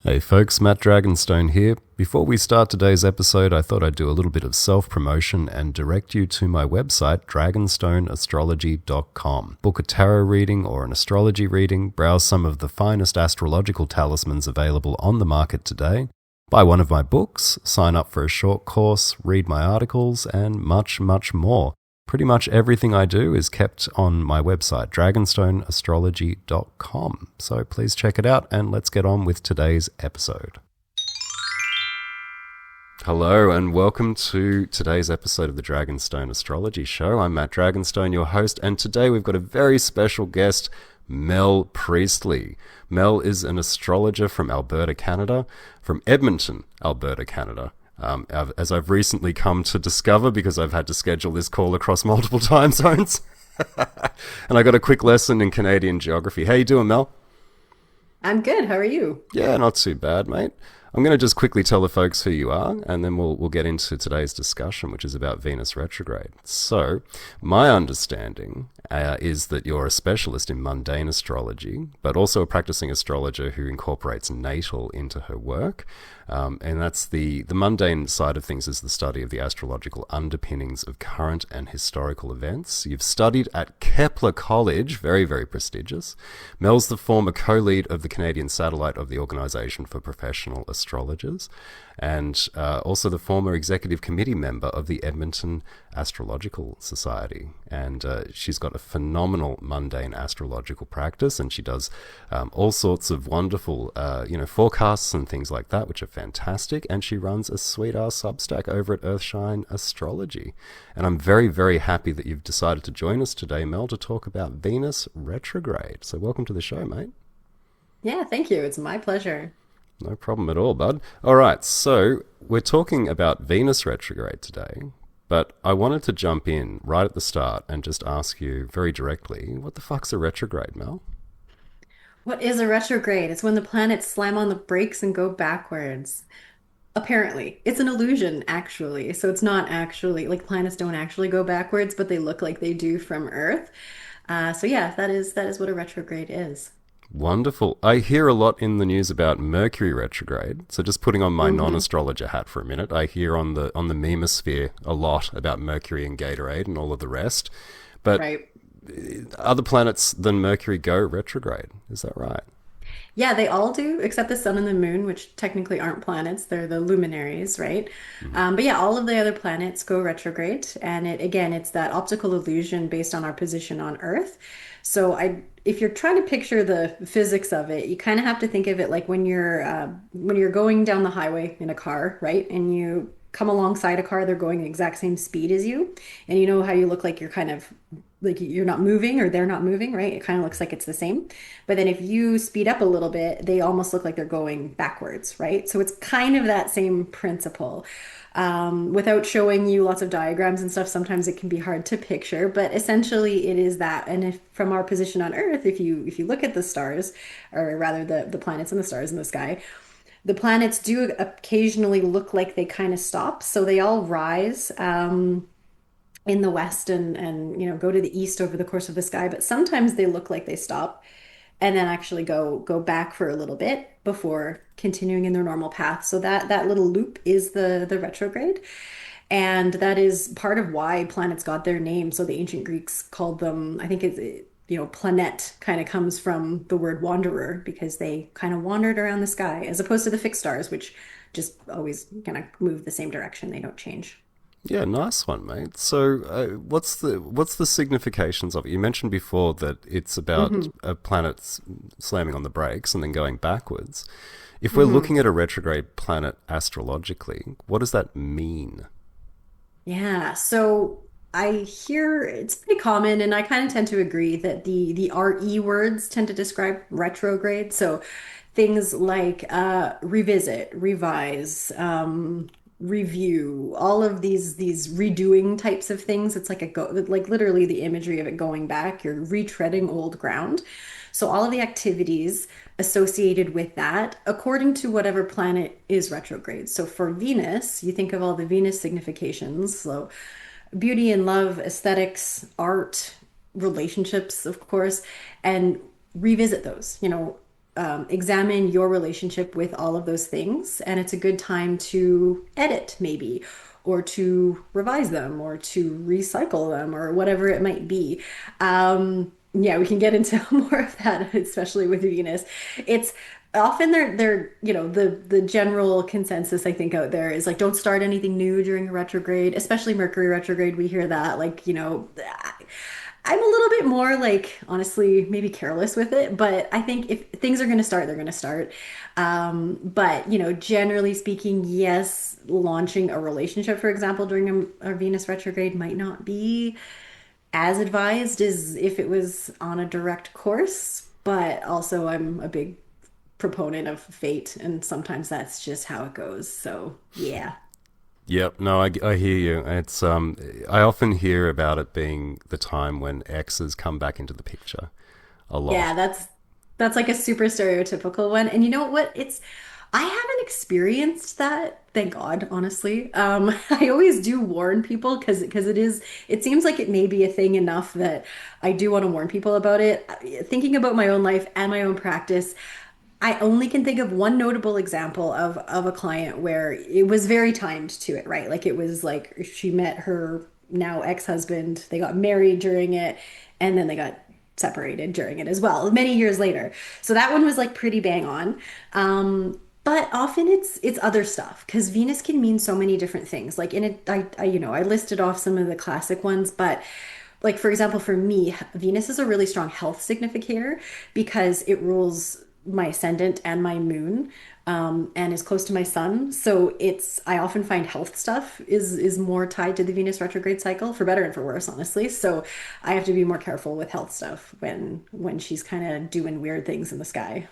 Hey folks, Matt Dragonstone here. Before we start today's episode, I thought I'd do a little bit of self-promotion and direct you to my website, dragonstoneastrology.com. Book a tarot reading or an astrology reading, browse some of the finest astrological talismans available on the market today, buy one of my books, sign up for a short course, read my articles, and much, much more. Pretty much everything I do is kept on my website, dragonstoneastrology.com. So please check it out and let's get on with today's episode. Hello and welcome to today's episode of the Dragonstone Astrology Show. I'm Matt Dragonstone, your host, and today we've got a very special guest, Mel Priestley. Mel is an astrologer from Alberta, Canada, from Edmonton, Alberta, Canada. As I've recently come to discover because I've had to schedule this call across multiple time zones. And I got a quick lesson in Canadian geography. How you doing, Mel? I'm good. How are you? Yeah, not too bad, mate. I'm going to just quickly tell the folks who you are, and then we'll get into today's discussion, which is about Venus retrograde. So, my understanding is that you're a specialist in mundane astrology, but also a practicing astrologer who incorporates natal into her work. And that's the mundane side of things is the study of the astrological underpinnings of current and historical events. You've studied at Kepler College, very, very prestigious. Mel's the former co-lead of the Canadian satellite of the Organisation for Professional Astrologers, and also the former executive committee member of the Edmonton Astrological Society. And she's got a phenomenal mundane astrological practice, and she does all sorts of wonderful, forecasts and things like that, which are fantastic. And she runs a sweet-ass Substack over at Earthshine Astrology. And I'm very, very happy that you've decided to join us today, Mel, to talk about Venus retrograde. So welcome to the show, mate. Yeah, thank you. It's my pleasure. No problem at all, bud. All right, so we're talking about Venus retrograde today, but I wanted to jump in right at the start and just ask you very directly, what the fuck's a retrograde, Mel? What is a retrograde? It's when the planets slam on the brakes and go backwards. Apparently, it's an illusion, actually. So it's not actually, like planets don't actually go backwards, but they look like they do from Earth. So yeah, that is what a retrograde is. Wonderful. I hear a lot in the news about Mercury retrograde. So just putting on my non-astrologer hat for a minute, I hear on the memosphere a lot about Mercury and Gatorade and all of the rest. But Right. other planets than Mercury go retrograde. Is that right? Yeah, they all do, except the sun and the moon, which technically aren't planets. They're the luminaries, right? But yeah, all of the other planets go retrograde. And it's that optical illusion based on our position on Earth. If you're trying to picture the physics of it, you kind of have to think of it like when you're going down the highway in a car, right? And you come alongside a car, they're going the exact same speed as you, and you know how you look like you're kind of like you're not moving or they're not moving, right? It kind of looks like it's the same. But then if you speed up a little bit, they almost look like they're going backwards, right? So it's kind of that same principle. Without showing you lots of diagrams and stuff, sometimes it can be hard to picture, but essentially it is that. And if from our position on Earth, if you look at the stars, or rather the planets and the stars in the sky, the planets do occasionally look like they kind of stop. So they all rise in the west and go to the east over the course of the sky, but sometimes they look like they stop and then actually go back for a little bit before continuing in their normal path. So that little loop is the retrograde. And that is part of why planets got their name. So the ancient Greeks called them, I think planet kind of comes from the word wanderer because they kind of wandered around the sky as opposed to the fixed stars, which just always kind of move the same direction. They don't change. Yeah, nice one, mate. So, what's the significations of it? You mentioned before that it's about a planet slamming on the brakes and then going backwards. If we're looking at a retrograde planet astrologically, what does that mean? Yeah, so I hear it's pretty common, and I kind of tend to agree that the RE words tend to describe retrograde. So things like revisit, revise, review, all of these redoing types of things. It's like like literally the imagery of it going back. You're retreading old ground. So all of the activities associated with that, according to whatever planet is retrograde. So for Venus, you think of all the Venus significations. So beauty and love, aesthetics, art, relationships, of course, and revisit those. examine your relationship with all of those things. And it's a good time to edit, maybe, or to revise them, or to recycle them, or whatever it might be. Yeah, we can get into more of that, especially with Venus. It's often they're the general consensus I think out there is like don't start anything new during a retrograde, especially Mercury retrograde. We hear that like I'm a little bit more like honestly maybe careless with it, but I think if things are going to start, they're going to start. But generally speaking, yes, launching a relationship, for example, during a Venus retrograde might not be as advised as if it was on a direct course. But also, I'm a big proponent of fate, and sometimes that's just how it goes. So, yeah. Yep, no, I hear you. It's I often hear about it being the time when exes come back into the picture a lot. Yeah, that's like a super stereotypical one. And you know what? I haven't experienced that, thank God, honestly. I always do warn people because it seems like it may be a thing enough that I do want to warn people about it. Thinking about my own life and my own practice, I only can think of one notable example of a client where it was very timed to it, right? Like it was like she met her now ex-husband, they got married during it, and then they got separated during it as well, many years later. So that one was like pretty bang on. But often it's other stuff because Venus can mean so many different things. Like in it, I listed off some of the classic ones, but like for example, for me, Venus is a really strong health significator because it rules my ascendant and my moon, and is close to my sun. So I often find health stuff is more tied to the Venus retrograde cycle, for better and for worse, honestly. So I have to be more careful with health stuff when she's kind of doing weird things in the sky.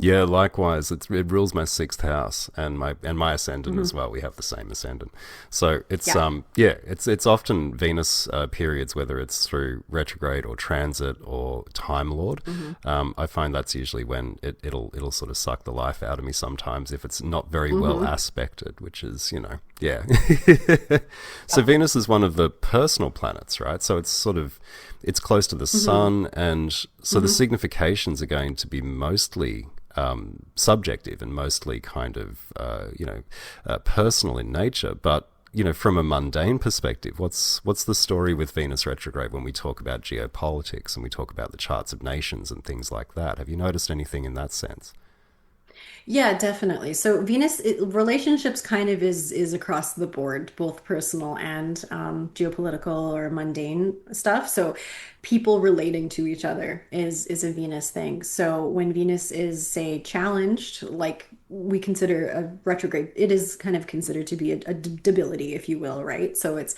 Yeah, likewise. It rules my sixth house and my ascendant Hmm. as well. We have the same ascendant, so it's Yeah. yeah, it's often Venus periods, whether it's through retrograde or transit or Time Lord. Hmm. I find that's usually when it'll sort of suck the life out of me sometimes if it's not very well Hmm. aspected, which is yeah. So Venus is one of the personal planets, right? So it's close to the Hmm. sun, and so the Hmm. significations are going to be mostly subjective and mostly kind of personal in nature. But from a mundane perspective, what's the story with Venus retrograde when we talk about geopolitics and we talk about the charts of nations and things like that? Have you noticed anything in that sense? Yeah, definitely. So relationships kind of is across the board, both personal and geopolitical or mundane stuff. So people relating to each other is a Venus thing. So when Venus is, say, challenged, like we consider a retrograde, it is kind of considered to be a debility, if you will, right? So it's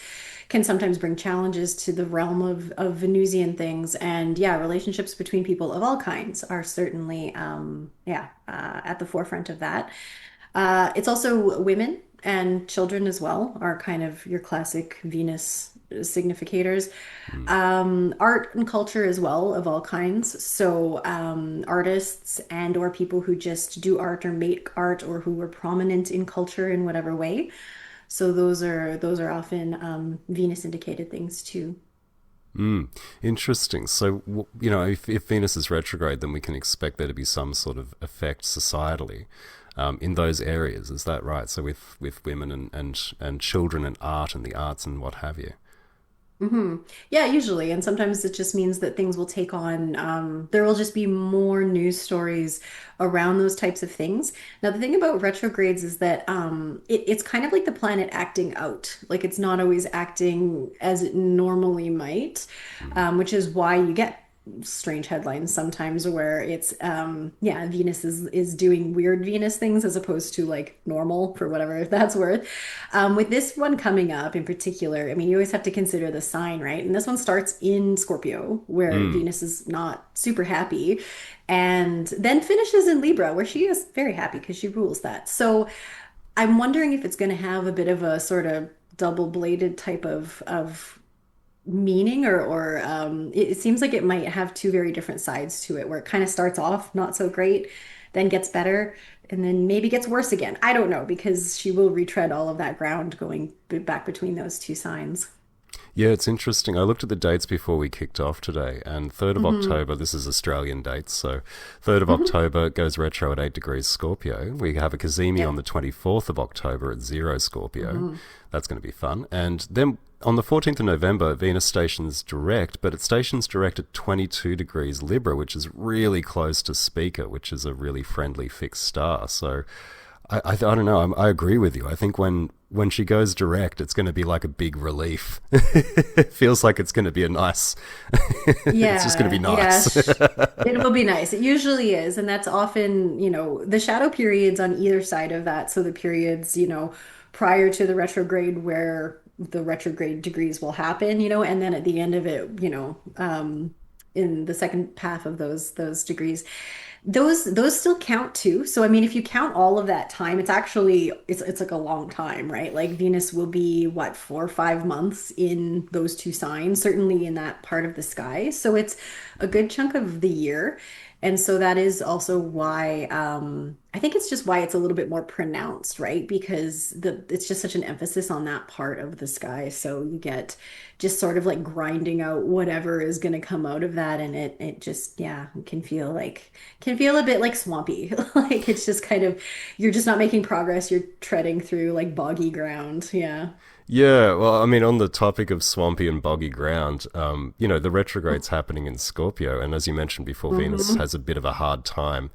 can sometimes bring challenges to the realm of Venusian things. And yeah, relationships between people of all kinds are certainly, at the forefront of that. It's also women and children as well are kind of your classic Venus significators. Mm. Art and culture as well of all kinds. So artists and or people who just do art or make art or who are prominent in culture in whatever way. So those are often Venus indicated things too. Mm. Interesting. So, if Venus is retrograde, then we can expect there to be some sort of effect societally in those areas. Is that right? So, with women and children and art and the arts and what have you. Hmm. Yeah, usually. And sometimes it just means that things will take on, there will just be more news stories around those types of things. Now, the thing about retrogrades is that it's kind of like the planet acting out. Like it's not always acting as it normally might, Mm. which is why you get strange headlines sometimes where it's yeah, Venus is doing weird Venus things as opposed to like normal, for whatever that's worth. With this one coming up in particular, I mean, you always have to consider the sign, right? And this one starts in Scorpio, where Mm. Venus is not super happy, and then finishes in Libra, where she is very happy because she rules that. So I'm wondering if it's going to have a bit of a sort of double-bladed type of meaning, or it seems like it might have two very different sides to it, where it kind of starts off not so great, then gets better, and then maybe gets worse again. I don't know because she will retread all of that ground going back between those two signs. Yeah, it's interesting. I looked at the dates before we kicked off today, and 3rd of Mm-hmm. October, this is Australian dates, so 3rd of Mm-hmm. October goes retro at 8 degrees Scorpio. We have a Cazimi on Yep. the 24th of October at 0 Scorpio. Mm-hmm. That's going to be fun. And then on the 14th of November, Venus stations direct, but it stations direct at 22 degrees Libra, which is really close to Speaker, which is a really friendly fixed star. So I don't know. I agree with you. I think when she goes direct, it's going to be like a big relief. It feels like it's going to be a nice. It's just going to be Yeah, nice. it will be nice. It usually is, and that's often, the shadow periods on either side of that. So the periods, prior to the retrograde where the retrograde degrees will happen, and then at the end of it, in the second half of those degrees, those still count too. So I mean, if you count all of that time, it's like a long time, right? Like Venus will be what, 4 or 5 months in those two signs, certainly in that part of the sky. So it's a good chunk of the year. And so that is also why I think it's just why it's a little bit more pronounced, right? Because it's just such an emphasis on that part of the sky. So you get just sort of like grinding out whatever is going to come out of that, and it just, yeah, it can feel a bit like swampy. Like it's just kind of, you're just not making progress. You're treading through like boggy ground. Yeah. Yeah, well, I mean, on the topic of swampy and boggy ground, the retrograde's happening in Scorpio, and as you mentioned before, Venus Hmm. has a bit of a hard time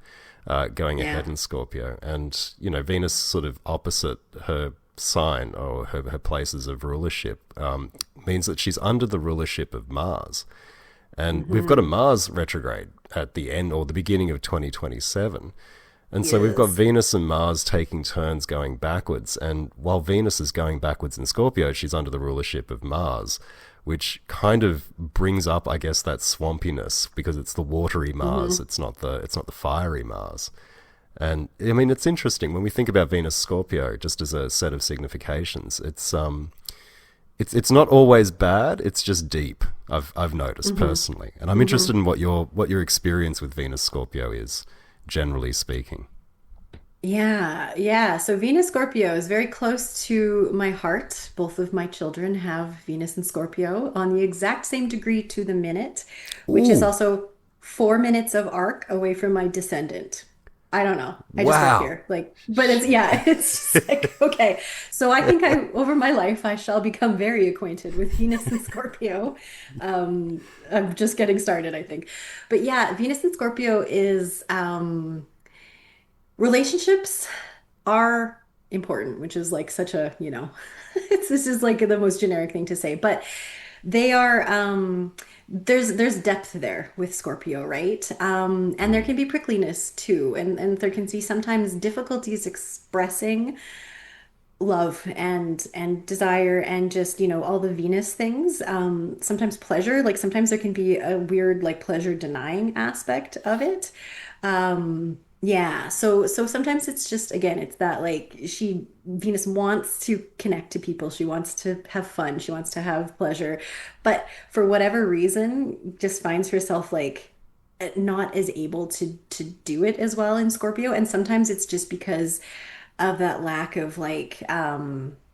going ahead Yeah. in Scorpio, and Venus sort of opposite her sign or her places of rulership means that she's under the rulership of Mars, and we've got a Hmm. Mars retrograde at the end or the beginning of 2027. And so we've got Yes. Venus and Mars taking turns going backwards. And while Venus is going backwards in Scorpio, she's under the rulership of Mars, which kind of brings up, I guess, that swampiness because it's the watery Mars. Hmm. It's not the fiery Mars. And I mean, it's interesting when we think about Venus Scorpio just as a set of significations. It's not always bad. It's just deep. I've noticed Hmm. personally, and I'm Hmm. interested in what your experience with Venus Scorpio is, generally speaking. Yeah, yeah. So Venus Scorpio is very close to my heart. Both of my children have Venus and Scorpio on the exact same degree to the minute, which is Ooh, also 4 minutes of arc away from my descendant. I don't know. I just wrote wow. here, like, but it's, yeah, it's just like, okay. So I think over my life, I shall become very acquainted with Venus and Scorpio. I'm just getting started, I think. But yeah, Venus and Scorpio is, relationships are important, which is like such a, it's this is like the most generic thing to say, but they are there's depth there with Scorpio, right? And there Mm, can be prickliness too, and there can be sometimes difficulties expressing love and desire and just, all the Venus things. Sometimes pleasure, like sometimes there can be a weird like pleasure denying aspect of it. Yeah, so sometimes it's just, again, it's that like Venus wants to connect to people. She wants to have fun. She wants to have pleasure. But for whatever reason, just finds herself like not as able to do it as well in Scorpio. And sometimes it's just because of that lack of like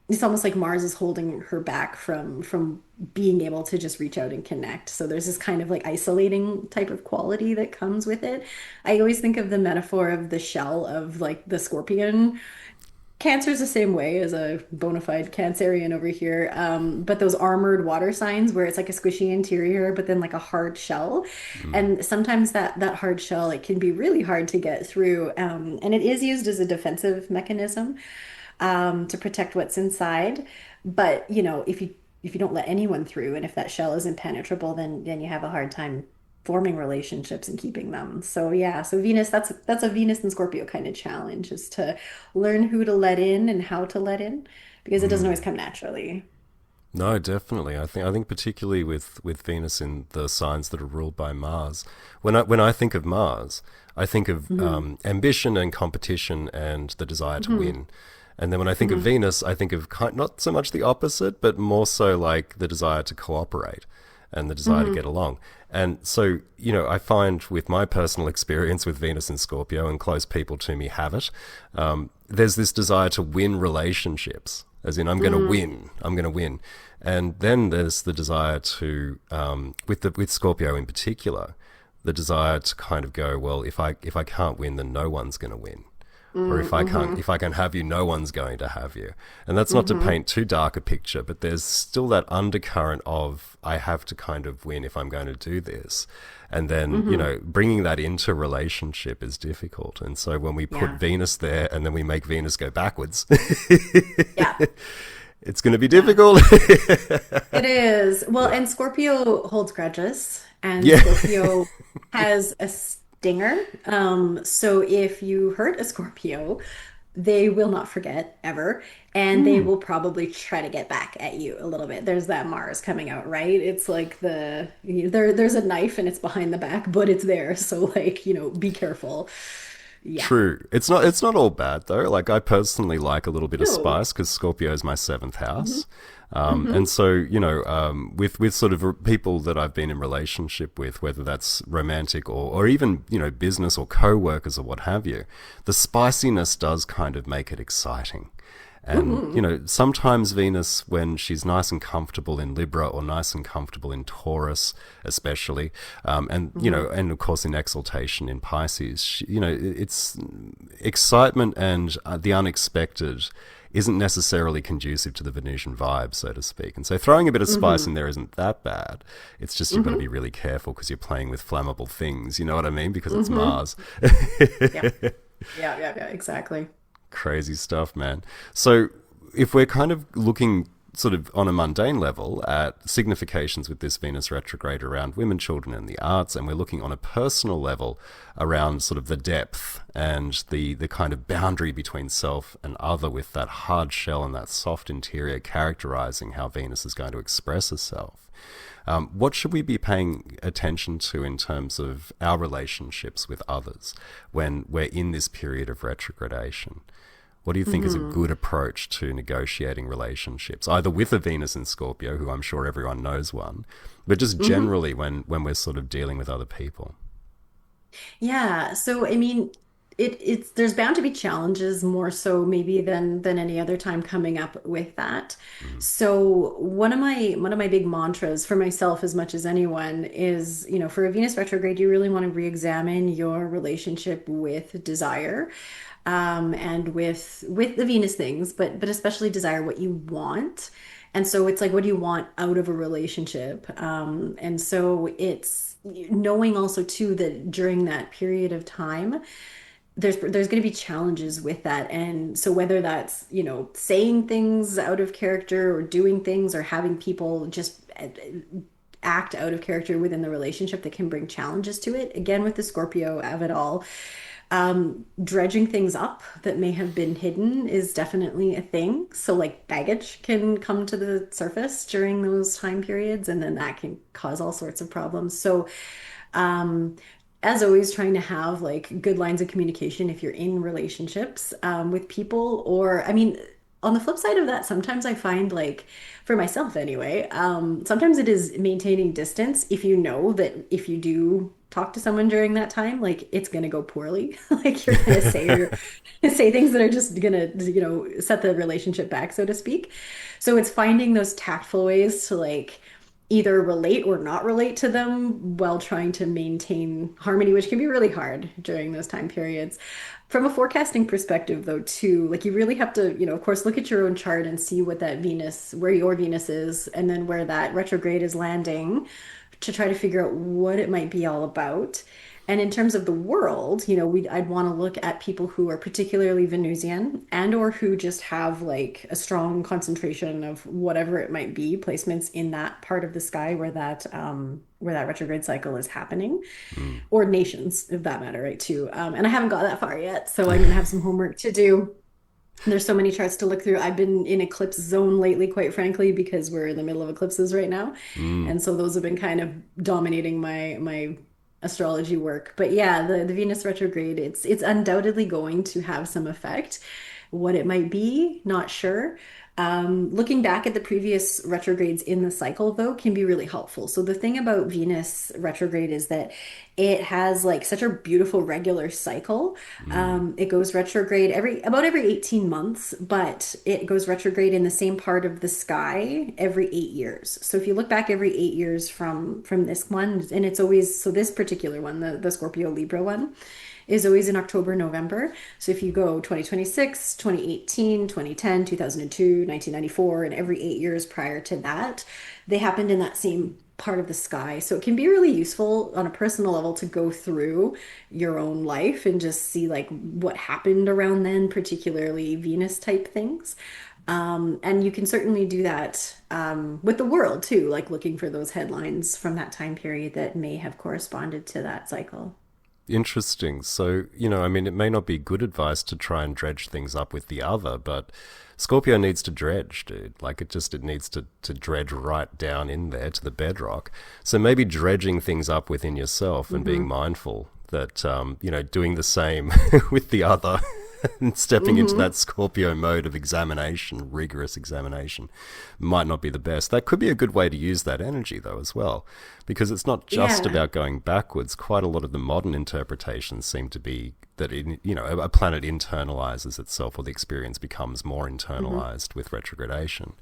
it's almost like Mars is holding her back from being able to just reach out and connect. So there's this kind of like isolating type of quality that comes with it. I always think of the metaphor of the shell of like the scorpion. Cancer's the same way as a bona fide Cancerian over here. But those armored water signs where it's like a squishy interior, but then like a hard shell. mm, And sometimes that hard shell, it can be really hard to get through. And it is used as a defensive mechanism, to protect what's inside. But, if you don't let anyone through, and if that shell is impenetrable, then you have a hard time forming relationships and keeping them. So yeah, so Venus, that's a Venus and Scorpio kind of challenge, is to learn who to let in and how to let in, because it doesn't mm. always come naturally. No, definitely. I think particularly with Venus in the signs that are ruled by Mars. When I think of Mars, I think of Hmm. ambition and competition and the desire to Hmm. win. And then when I think of Hmm. Venus, I think of not so much the opposite, but more so like the desire to cooperate and the desire to Hmm. get along. And so, I find with my personal experience with Venus and Scorpio, and close people to me have it, there's this desire to win relationships. as in I'm going to win. I'm going to win. And then there's the desire to, with Scorpio in particular, the desire to kind of go, well, if I can't win, then no one's going to win. Or if I can have you, no one's going to have you. And that's not to paint too dark a picture, but there's still that undercurrent of I have to kind of win if I'm going to do this. And then, you know, bringing that into relationship is difficult. And so when we put Venus there and then we make Venus go backwards, Yeah. it's going to be difficult. It is. Well, and Scorpio holds grudges, and Scorpio has a stinger. So if you hurt a Scorpio, they will not forget ever, and they will probably try to get back at you a little bit. There's that Mars coming out, right? It's like there's a knife and it's behind the back, but it's there. So like, you know, be careful. Yeah. True. It's not all bad though. Like I personally like a little bit of No. spice because Scorpio is my seventh house. And so, you know, with sort of people that I've been in relationship with, whether that's romantic or even, you know, business or co-workers or what have you, the spiciness does kind of make it exciting. And, you know, sometimes Venus, when she's nice and comfortable in Libra or nice and comfortable in Taurus, especially, and, you know, and of course in exaltation in Pisces, you know, it's excitement and the unexpected isn't necessarily conducive to the Venusian vibe, so to speak. And so throwing a bit of spice in there isn't that bad. It's just you've got to be really careful because you're playing with flammable things. You know what I mean? Because it's Mars. Yeah. Yeah, exactly. Crazy stuff, man. So if we're kind of looking sort of on a mundane level at significations with this Venus retrograde around women, children, and the arts, and we're looking on a personal level around sort of the depth and the kind of boundary between self and other with that hard shell and that soft interior characterizing how Venus is going to express herself. What should we be paying attention to in terms of our relationships with others when we're in this period of retrogradation? What do you think is a good approach to negotiating relationships, either with a Venus in Scorpio, who I'm sure everyone knows one, but just generally when we're sort of dealing with other people? Yeah. So I mean, it's there's bound to be challenges more so maybe than any other time coming up with that. So one of my big mantras for myself as much as anyone is, you know, for a Venus retrograde, you really want to re-examine your relationship with desire. And with the Venus things, but especially desire, what you want. And so it's like, what do you want out of a relationship? And so it's knowing also too that during that period of time, there's going to be challenges with that. And so whether that's, you know, saying things out of character or doing things or having people just act out of character within the relationship that can bring challenges to it. Again, with the Scorpio of it all, dredging things up that may have been hidden is definitely a thing. So like baggage can come to the surface during those time periods, and then that can cause all sorts of problems. So, um, as always, trying to have like good lines of communication if you're in relationships, with people, or I mean, on the flip side of that, sometimes I find like for myself anyway, sometimes it is maintaining distance if you know that if you do talk to someone during that time, like it's gonna go poorly. Like you're gonna say things that are just gonna, you know, set the relationship back, so to speak. So it's finding those tactful ways to like either relate or not relate to them while trying to maintain harmony, which can be really hard during those time periods. From a forecasting perspective, though, too, like you really have to, you know, of course, look at your own chart and see what that Venus, where your Venus is, and then where that retrograde is landing to try to figure out what it might be all about. And in terms of the world, you know, I'd want to look at people who are particularly Venusian and or who just have like a strong concentration of whatever it might be, placements in that part of the sky where that retrograde cycle is happening, Mm. or nations, if that matter, right, too. And I haven't got that far yet, so I'm gonna have some homework to do. There's so many charts to look through. I've been in eclipse zone lately, quite frankly, because we're in the middle of eclipses right now. Mm. And so those have been kind of dominating my astrology work. But yeah, the Venus retrograde, it's undoubtedly going to have some effect. what it might be, not sure. Looking back at the previous retrogrades in the cycle, though, can be really helpful. So the thing about Venus retrograde is that it has like such a beautiful regular cycle. Mm. It goes retrograde every 18 months, but it goes retrograde in the same part of the sky every 8 years. So if you look back every 8 years from this one, and it's always so this particular one, the Scorpio Libra one, is always in October, November. So if you go 2026, 2018, 2010, 2002, 1994, and every 8 years prior to that, they happened in that same part of the sky. So it can be really useful on a personal level to go through your own life and just see like what happened around then, particularly Venus type things. And you can certainly do that with the world too, like looking for those headlines from that time period that may have corresponded to that cycle. Interesting. So, I mean, it may not be good advice to try and dredge things up with the other, but Scorpio needs to dredge, dude. Like it needs to dredge right down in there to the bedrock. So maybe dredging things up within yourself and being mindful that, doing the same with the other and stepping into Mm-hmm. that Scorpio mode of examination, rigorous examination, might not be the best. That could be a good way to use that energy, though, as well, because it's not just Yeah. about going backwards. Quite a lot of the modern interpretations seem to be that, a planet internalizes itself, or the experience becomes more Mm-hmm. internalized with retrogradation.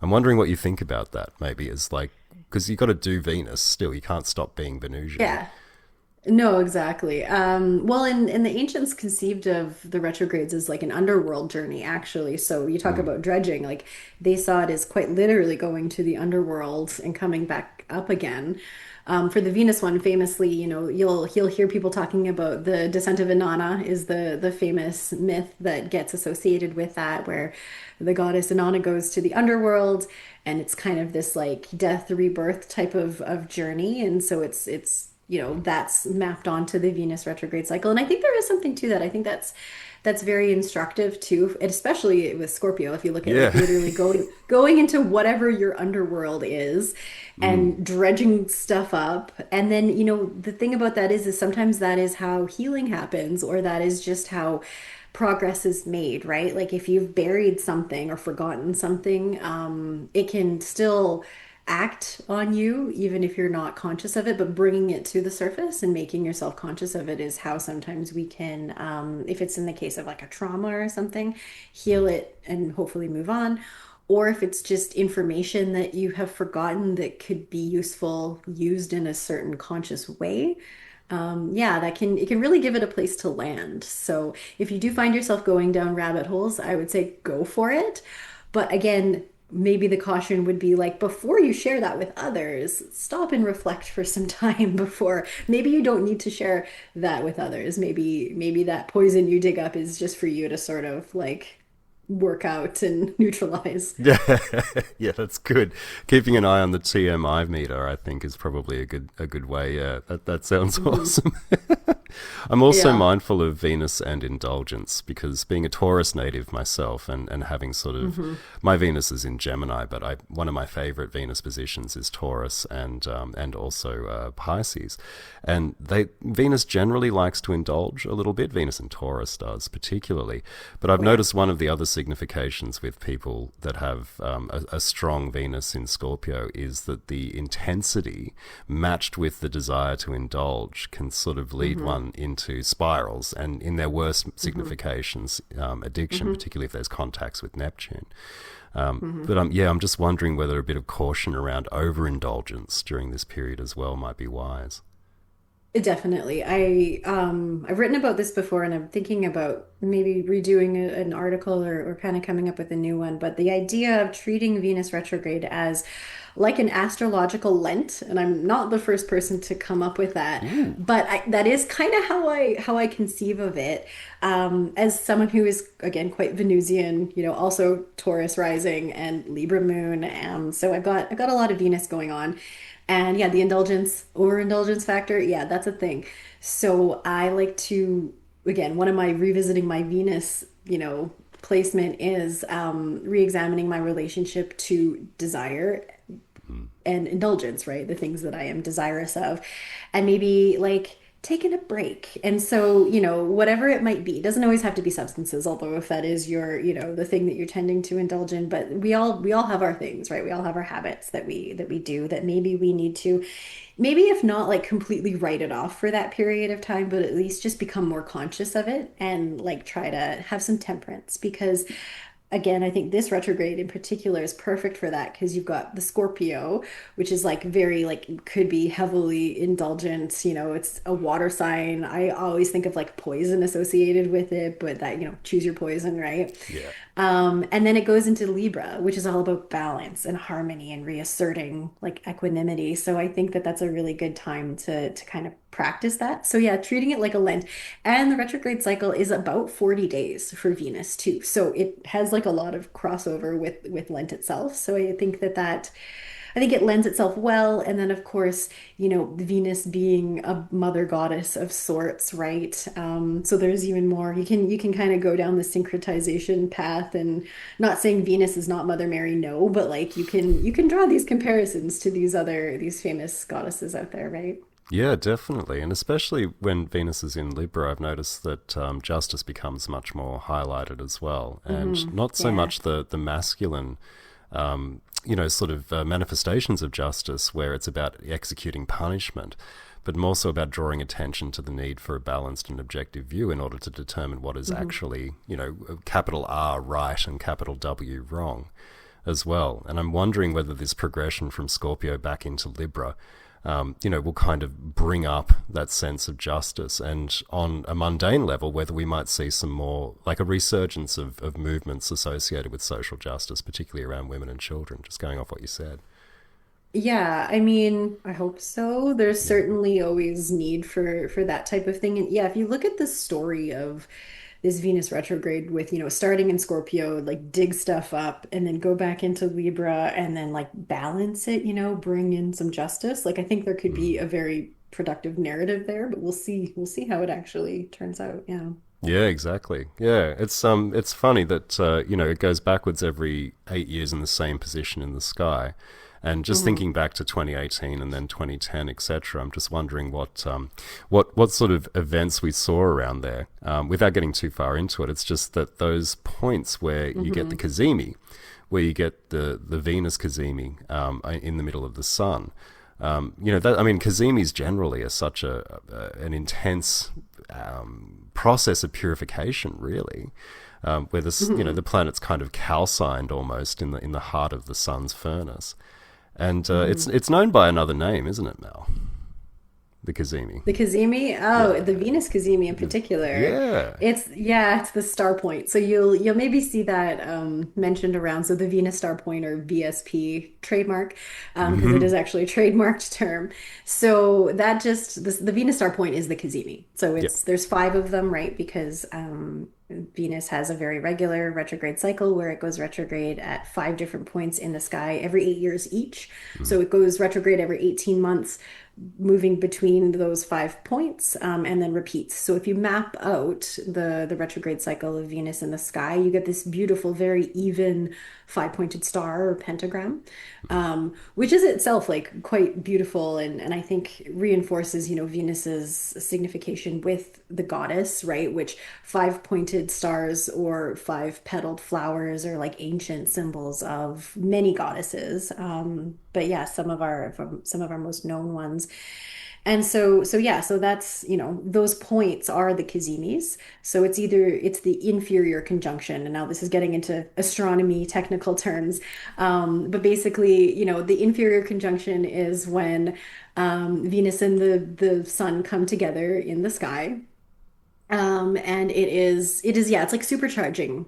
I'm wondering what you think about that, maybe, is like, because you got to do Venus still. You can't stop being Venusian. Yeah. No, exactly. Well, and the ancients conceived of the retrogrades as like an underworld journey, actually. So you talk Mm. about dredging, like they saw it as quite literally going to the underworld and coming back up again. For the Venus one, famously, you'll hear people talking about the descent of Inanna is the famous myth that gets associated with that, where the goddess Inanna goes to the underworld, and it's kind of this like death rebirth type of journey, and so it's that's mapped onto the Venus retrograde cycle. And I think there is something to that. I think that's very instructive too, and especially with Scorpio, if you look at like Yeah. literally going into whatever your underworld is Mm. and dredging stuff up. And then, the thing about that is sometimes that is how healing happens, or that is just how progress is made, right? Like if you've buried something or forgotten something, it can still act on you even if you're not conscious of it, but bringing it to the surface and making yourself conscious of it is how sometimes we can, if it's in the case of like a trauma or something, heal it and hopefully move on. Or if it's just information that you have forgotten that could be useful used in a certain conscious way, yeah, it can really give it a place to land. So if you do find yourself going down rabbit holes, I would say go for it. But again, maybe the caution would be like before you share that with others, stop and reflect for some time before. Maybe you don't need to share that with others. Maybe that poison you dig up is just for you to sort of like work out and neutralize. Yeah, yeah, that's good. Keeping an eye on the TMI meter, I think, is probably a good way. Yeah, that sounds Mhm. awesome. I'm also Yeah. mindful of Venus and indulgence because being a Taurus native myself and having sort of Hmm. my Venus is in Gemini, but one of my favorite Venus positions is Taurus and also Pisces, and Venus generally likes to indulge a little bit. Venus and Taurus does particularly, but I've Oh yeah. noticed one of the other significations with people that have a strong Venus in Scorpio is that the intensity matched with the desire to indulge can sort of lead Hmm. one into spirals, and in their worst Hmm. significations, addiction, Hmm. particularly if there's contacts with Neptune. Hmm. But yeah, I'm just wondering whether a bit of caution around overindulgence during this period as well might be wise. Definitely. I've written about this before, and I'm thinking about maybe redoing an article, or kind of coming up with a new one. But the idea of treating Venus retrograde as like an astrological Lent, and I'm not the first person to come up with that, Ooh. but that is kind of how I conceive of it. As someone who is again quite Venusian, also Taurus rising and Libra moon, so I've got a lot of Venus going on. And yeah, the overindulgence factor, yeah, that's a thing. So I like to, again, one of my revisiting my Venus, placement is re-examining my relationship to desire Mm. and indulgence, right? The things that I am desirous of. And maybe like taking a break. And so, whatever it might be, it doesn't always have to be substances, although if that is your, the thing that you're tending to indulge in, but we all have our things, right? We all have our habits that we do that maybe we need to, maybe if not like completely write it off for that period of time, but at least just become more conscious of it and like try to have some temperance because again, I think this retrograde in particular is perfect for that because you've got the Scorpio, which is like very like could be heavily indulgent, it's a water sign. I always think of like poison associated with it, but that, choose your poison, right? Yeah. And then it goes into Libra, which is all about balance and harmony and reasserting like equanimity. So I think that that's a really good time to kind of practice that. So yeah, treating it like a Lent. And the retrograde cycle is about 40 days for Venus too. So it has like a lot of crossover with Lent itself. So I think it lends itself well. And then, of course, Venus being a mother goddess of sorts, right? So there's even more. You can kind of go down the syncretization path, and not saying Venus is not Mother Mary, no, but like you can draw these comparisons to these famous goddesses out there, right? Yeah, definitely. And especially when Venus is in Libra, I've noticed that justice becomes much more highlighted as well. And not so Yeah. much the masculine, sort of manifestations of justice where it's about executing punishment, but more so about drawing attention to the need for a balanced and objective view in order to determine what is hmm actually, capital R right and capital W wrong as well. And I'm wondering whether this progression from Scorpio back into Libra will kind of bring up that sense of justice. And on a mundane level, whether we might see some more, like a resurgence of movements associated with social justice, particularly around women and children, just going off what you said. Yeah, I mean, I hope so. There's Yeah. certainly always need for that type of thing. And yeah, if you look at the story of this Venus retrograde with, starting in Scorpio, like dig stuff up and then go back into Libra and then like balance it, bring in some justice. Like I think there could Mm. be a very productive narrative there, but we'll see. We'll see how it actually turns out. Yeah. Yeah, exactly. Yeah, it's funny that it goes backwards every 8 years in the same position in the sky, and just hmm thinking back to 2018 and then 2010, etc. I'm just wondering what sort of events we saw around there. Without getting too far into it, it's just that those points where you get the hmm cazimi, where you get the Venus cazimi in the middle of the sun. That I mean, cazimis generally are such an intense process of purification, really, where hmm the planet's kind of calcined almost in the heart of the sun's furnace, and it's hmm it's known by another name, isn't it, Mel? The cazimi. The Cazimi, oh, Yeah. the Venus Cazimi in The- particular. yeah. It's the star point. So you'll maybe see that mentioned around. So the Venus star point or VSP trademark, because it Hmm. is actually a trademarked term. So that just the Venus star point is the Cazimi. So Yeah. there's five of them, right? Because Venus has a very regular retrograde cycle where it goes retrograde at five different points in the sky every 8 years each. Mm. So it goes retrograde every 18 months moving between those 5 points and then repeats. So if you map out the retrograde cycle of Venus in the sky, you get this beautiful, very even five-pointed star or pentagram, which is itself like quite beautiful and I think reinforces, Venus's signification with the goddess, right? Which five-pointed stars or five-petaled flowers are like ancient symbols of many goddesses. But yeah, some of our most known ones. And so yeah, so that's, those points are the Cazimis. So it's the inferior conjunction. And now this is getting into astronomy technical terms. But basically, the inferior conjunction is when Venus and the sun come together in the sky. And it is, yeah, it's like supercharging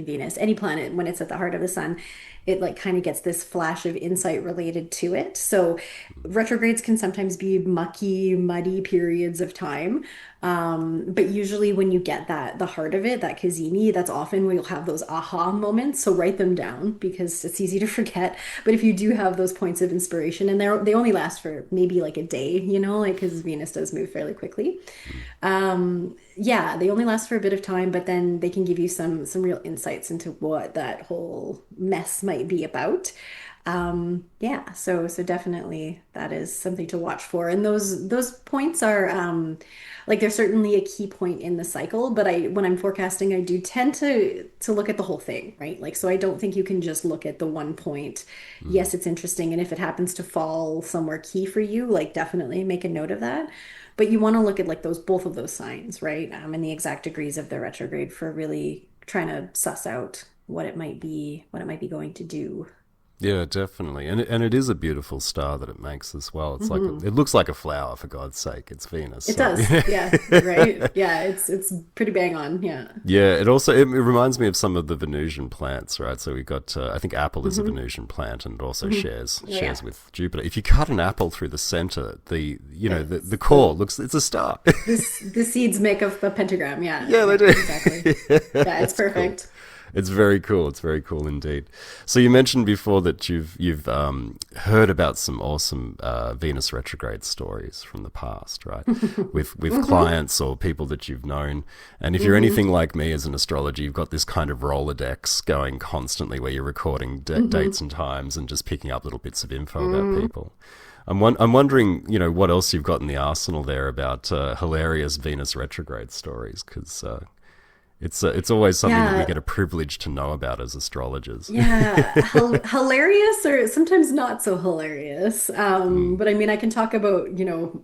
Venus. Any planet, when it's at the heart of the sun, it like kind of gets this flash of insight related to it. So retrogrades can sometimes be mucky, muddy periods of time. But usually when you get the heart of it, that Kazemi, that's often when you'll have those aha moments. So write them down because it's easy to forget. But if you do have those points of inspiration, and they only last for maybe like a day, like because Venus does move fairly quickly. Yeah, they only last for a bit of time, but then they can give you some real insights into what that whole mess might be about. Yeah, so definitely that is something to watch for. And those points are like they're certainly a key point in the cycle, but I when I'm forecasting, I do tend to look at the whole thing, right? Like so I don't think you can just look at the one point. Mm. Yes, it's interesting, and if it happens to fall somewhere key for you, like definitely make a note of that. But you want to look at like those both of those signs, right? And the exact degrees of the retrograde for really trying to suss out what it might be going to do. Yeah, definitely, and it is a beautiful star that it makes as well. It's like Mhm. it looks like a flower, for God's sake. It's Venus, It so does. Yeah, right. Yeah, it's pretty bang on. Yeah. yeah. It reminds me of some of the Venusian plants, right? So we got I think apple is a Hmm. Venusian plant, and it also Hmm. Oh shares yeah. with Jupiter. If you cut an apple through the center, the It's core looks it's a star. the seeds make a pentagram. Yeah, Yeah, they yeah, do. exactly. Yeah, it's It's cool. perfect. It's very cool. It's very cool indeed. So you mentioned before that you've heard about some awesome Venus retrograde stories from the past, right? With Hmm. clients or people that you've known. And if you're Hmm. anything like me as an astrologer, you've got this kind of Rolodex going constantly where you're recording Hmm. dates and times and just picking up little bits of info about Hmm. people. I'm wondering, what else you've got in the arsenal there about hilarious Venus retrograde stories, because it's always something that we Yeah, get a privilege to know about as astrologers. yeah, hilarious or sometimes not so hilarious. Mm. But I mean, I can talk about,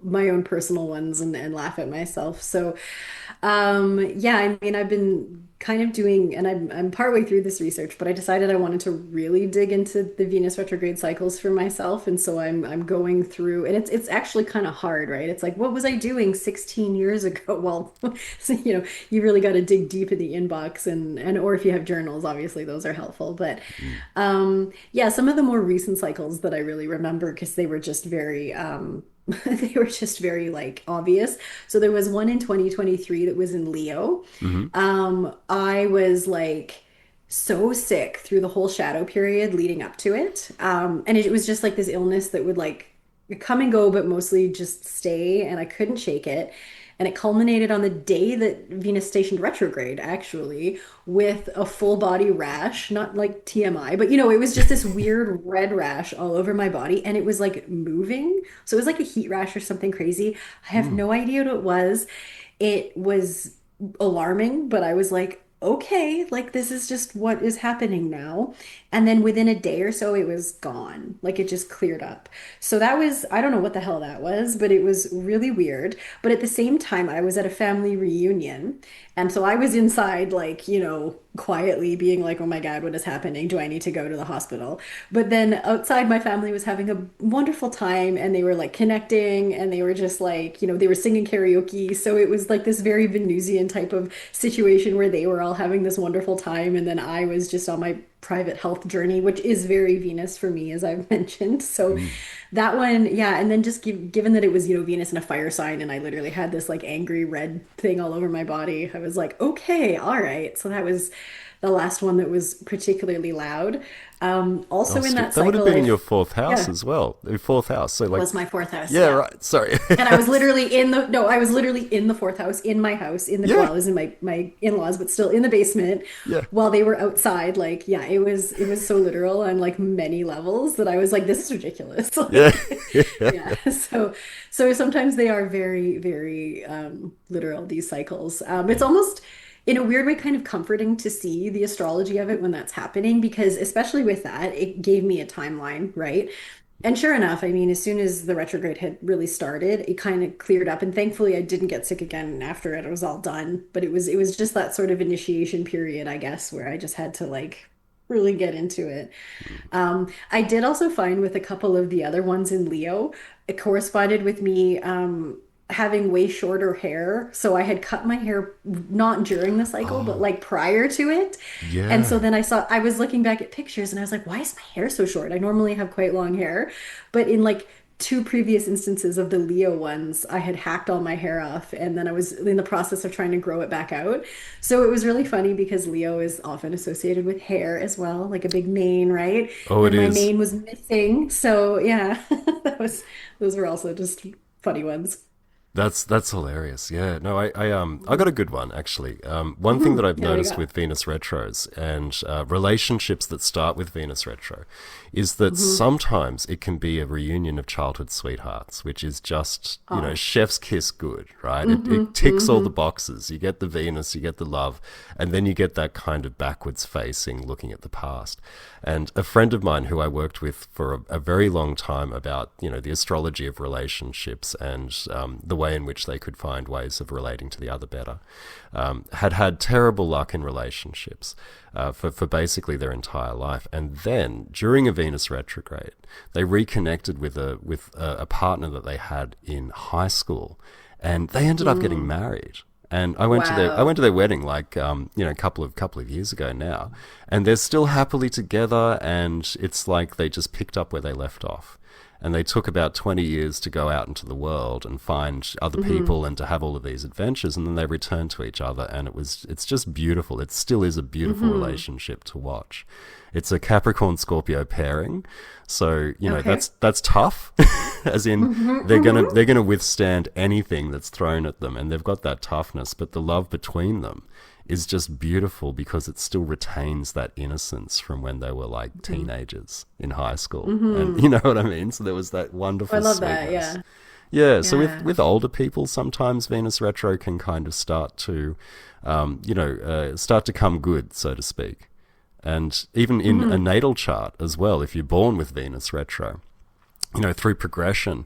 my own personal ones and laugh at myself. So, yeah, I mean, I've been kind of doing, and I'm partway through this research, but I decided I wanted to really dig into the Venus retrograde cycles for myself, and so I'm going through, and it's actually kind of hard, right? It's like, what was I doing 16 years ago? Well, so, you really got to dig deep in the inbox, and or if you have journals, obviously those are helpful. But Mm. yeah, some of the more recent cycles that I really remember because they were just very they were just very like obvious. So there was one in 2023 that was in Leo. Hmm. I was like so sick through the whole shadow period leading up to it. And it was just like this illness that would like come and go, but mostly just stay, and I couldn't shake it. And it culminated on the day that Venus stationed retrograde, actually, with a full body rash, not like TMI, but it was just this weird red rash all over my body, and it was like moving. So it was like a heat rash or something crazy. I have Mm. no idea what it was. It was alarming, but I was like, okay, like this is just what is happening now. And then within a day or so, it was gone. Like it just cleared up. So that was, I don't know what the hell that was, but it was really weird. But at the same time, I was at a family reunion. And so I was inside, like, quietly being like, oh my God, what is happening? Do I need to go to the hospital? But then outside, my family was having a wonderful time and they were like connecting and they were just like, they were singing karaoke. So it was like this very Venusian type of situation where they were all having this wonderful time. And then I was just on my private health journey, which is very Venus for me, as I've mentioned. So Mm. that one, yeah. And then just given that it was, Venus in a fire sign and I literally had this like angry red thing all over my body, I was like, okay, all right. So that was the last one that was particularly loud. Oh, Also in that that would have cycle, been in your fourth house yeah, as well. Your fourth house. So like, was my fourth house. yeah, Yeah. right. Sorry. And I was literally in the no, I was literally in the fourth house, in my house, Yeah. well, I was in my in-laws, but still in the basement Yeah. while they were outside. Like, yeah, it was so literal on like many levels that I was like, this is ridiculous. Yeah. Like, yeah. So sometimes they are very, very literal, these cycles. It's almost in a weird way kind of comforting to see the astrology of it when that's happening, because especially with that, it gave me a timeline, right? And sure enough, I mean, as soon as the retrograde had really started, it kind of cleared up. And thankfully, I didn't get sick again after it. It was all done. But it was just that sort of initiation period, I guess, where I just had to like really get into it. I did also find with a couple of the other ones in Leo, it corresponded with me having way shorter hair. So I had cut my hair not during the cycle, but Oh, like prior to it. And so yeah. then I was looking back at pictures and I was like, why is my hair so short? I normally have quite long hair. But in like two previous instances of the Leo ones, I had hacked all my hair off and then I was in the process of trying to grow it back out. So it was really funny because Leo is often associated with hair as well, like a big mane, right? Oh, it And my is. mane was missing. So yeah, those were also just funny ones. That's hilarious. Yeah. No, I got a good one actually. One thing that I've Yeah, what do you noticed got? with Venus retros and relationships that start with Venus retro is that Hmm. sometimes it can be a reunion of childhood sweethearts, which is just, Oh. chef's kiss good, right? It Hmm. ticks all the Hmm. boxes. You get the Venus, you get the love, and then you get that kind of backwards facing looking at the past. And a friend of mine who I worked with for a very long time about, the astrology of relationships and the way in which they could find ways of relating to the other better, had terrible luck in relationships for basically their entire life. And then during a Venus retrograde, they reconnected with a partner that they had in high school, and they ended up getting Mm. married. And I Wow. went to their wedding like a couple of years ago now, and they're still happily together. And it's like they just picked up where they left off, and they took about 20 years to go out into the world and find other Hmm. people and to have all of these adventures, and then they returned to each other, and it's just beautiful. It still is a beautiful Hmm. relationship to watch. It's a Capricorn Scorpio pairing, so Okay. that's tough. As in, Hmm. they're gonna withstand anything that's thrown at them, and they've got that toughness. But the love between them is just beautiful because it still retains that innocence from when they were like Hmm. teenagers in high school, and Hmm. you know what I mean. So there was that I wonderful love that. sweetness. Yeah. Yeah. So with Yeah. with older people, sometimes Venus retro can kind of start to come good, so to speak. And even in a Hmm. natal chart as well, if you're born with Venus retro, through progression,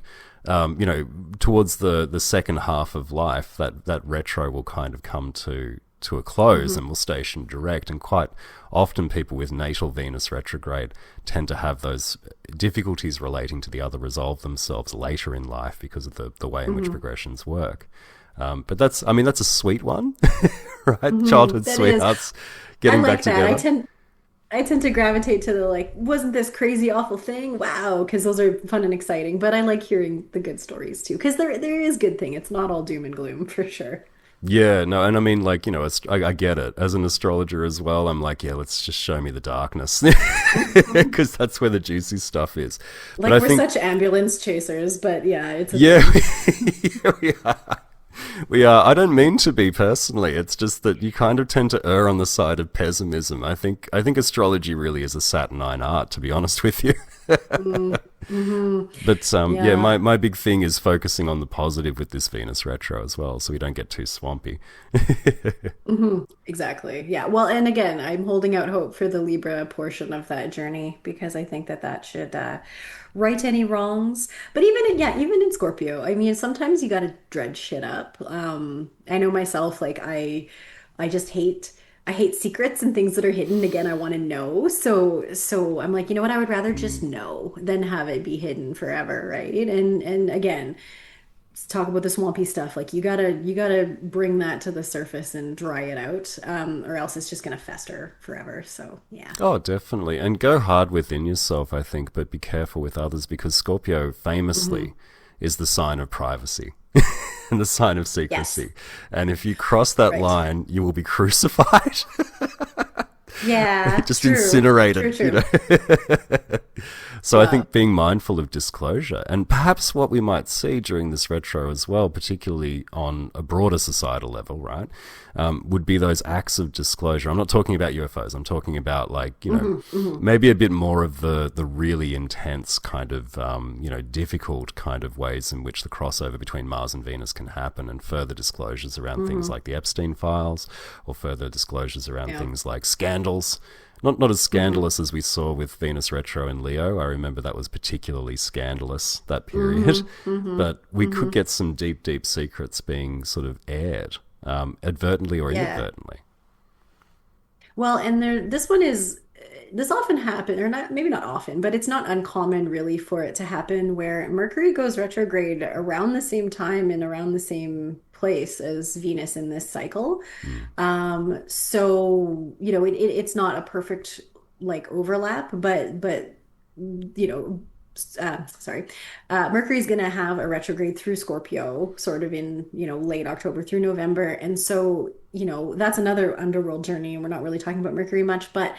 towards the second half of life, that retro will kind of come to a close Hmm. and will station direct. And quite often, people with natal Venus retrograde tend to have those difficulties relating to the other resolve themselves later in life because of the way in which Hmm. progressions work. But that's a sweet one, right? Hmm. Childhood That is. sweethearts I getting back like that. together. I tend to gravitate to the like, wasn't this crazy awful thing? Wow, because those are fun and exciting. But I like hearing the good stories too, because there is good thing. It's not all doom and gloom for sure. Yeah, no, and I mean, like, I get it. As an astrologer as well, I'm like, yeah, let's just show me the darkness Mhm. because that's where the juicy stuff is. But Like I we're think, such ambulance chasers, but yeah, it's a yeah, thing. we are. We are. I don't mean to be personally. It's just that you kind of tend to err on the side of pessimism. I think astrology really is a saturnine art, to be honest with you. Mm, hmm. But yeah, Yeah. my big thing is focusing on the positive with this Venus retro as well, so we don't get too swampy. Hmm. Exactly. Yeah. Well, and again, I'm holding out hope for the Libra portion of that journey because I think that that should right any wrongs. But even in Scorpio, I mean, sometimes you got to dredge shit up. I know myself, like I just I hate secrets and things that are hidden. Again, I want to know. So I'm like, you know what? I would rather just Mm. know than have it be hidden forever, right? And again, let's talk about the swampy stuff. Like you gotta bring that to the surface and dry it out, or else it's just gonna fester forever. So yeah. Oh, definitely. And go hard within yourself, I think, but be careful with others because Scorpio Hmm. famously is the sign of privacy and the sign of Yes. secrecy. And if you cross that Right. line, you will be crucified, Yeah. just True. True. incinerated, True. So I Yeah. think being mindful of disclosure, and perhaps what we might see during this retro as well, particularly on a broader societal level, right, would be those acts of disclosure. I'm not talking about UFOs. I'm talking about like Hmm. Hmm. maybe a bit more of the really intense kind of difficult kind of ways in which the crossover between Mars and Venus can happen, and further disclosures around things Hmm. like the Epstein files, or further disclosures around Yeah. things like scandals. Not as Hmm. scandalous as we saw with Venus retro and Leo. I remember that was particularly scandalous, that period. Hmm. Hmm. But we could Hmm. get some deep, deep secrets being sort of aired, advertently or Yeah. inadvertently. Well, and this one is this often happen or not maybe not often, but it's not uncommon really for it to happen where Mercury goes retrograde around the same time and around the same place as Venus in this cycle. Mm. So, it's not a perfect like overlap, but sorry, Mercury's going to have a retrograde through Scorpio, sort of in, late October through November. And so, that's another underworld journey. And we're not really talking about Mercury much, but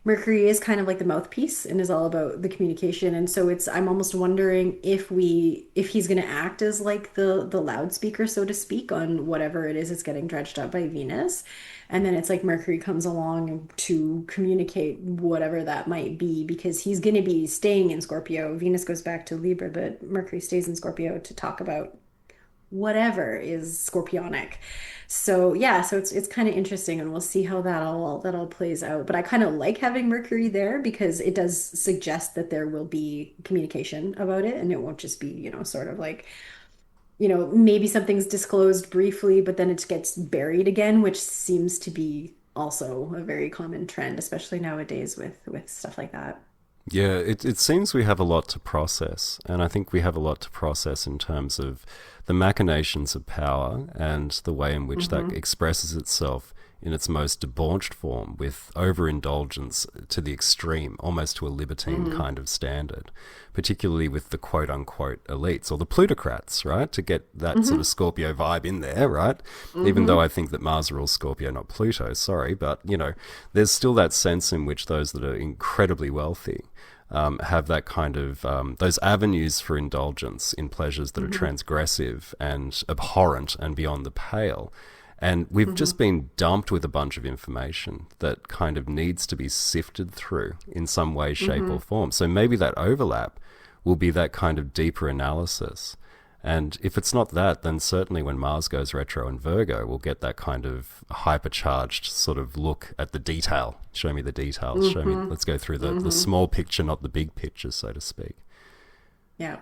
Mercury is kind of like the mouthpiece and is all about the communication. And so I'm almost wondering if he's going to act as like the loudspeaker, so to speak, on whatever it is that's getting dredged up by Venus. And then it's like Mercury comes along to communicate whatever that might be because he's going to be staying in Scorpio. Venus goes back to Libra, but Mercury stays in Scorpio to talk about whatever is scorpionic. So yeah, so it's kind of interesting and we'll see how that all plays out. But I kind of like having Mercury there because it does suggest that there will be communication about it and it won't just be, sort of like maybe something's disclosed briefly, but then it gets buried again, which seems to be also a very common trend, especially nowadays with stuff like that. Yeah, it seems we have a lot to process, and I think we have a lot to process in terms of the machinations of power and the way in which that Hmm. expresses itself in its most debauched form with overindulgence to the extreme, almost to a libertine Hmm. kind of standard, particularly with the quote unquote elites or the plutocrats, right? To get that sort of Hmm. Scorpio vibe in there, right? Even though I Hmm. think that Mars rules Scorpio, not Pluto, sorry, but there's still that sense in which those that are incredibly wealthy have that kind of those avenues for indulgence in pleasures that are Hmm. transgressive and abhorrent and beyond the pale. And we've Hmm. just been dumped with a bunch of information that kind of needs to be sifted through in some way, shape, Hmm. or form. So maybe that overlap will be that kind of deeper analysis. And if it's not that, then certainly when Mars goes retro in Virgo, we'll get that kind of hypercharged sort of look at the detail. Show me the details. Show me, Hmm. let's go through the Hmm. small picture, not the big picture, so to speak. Yeah.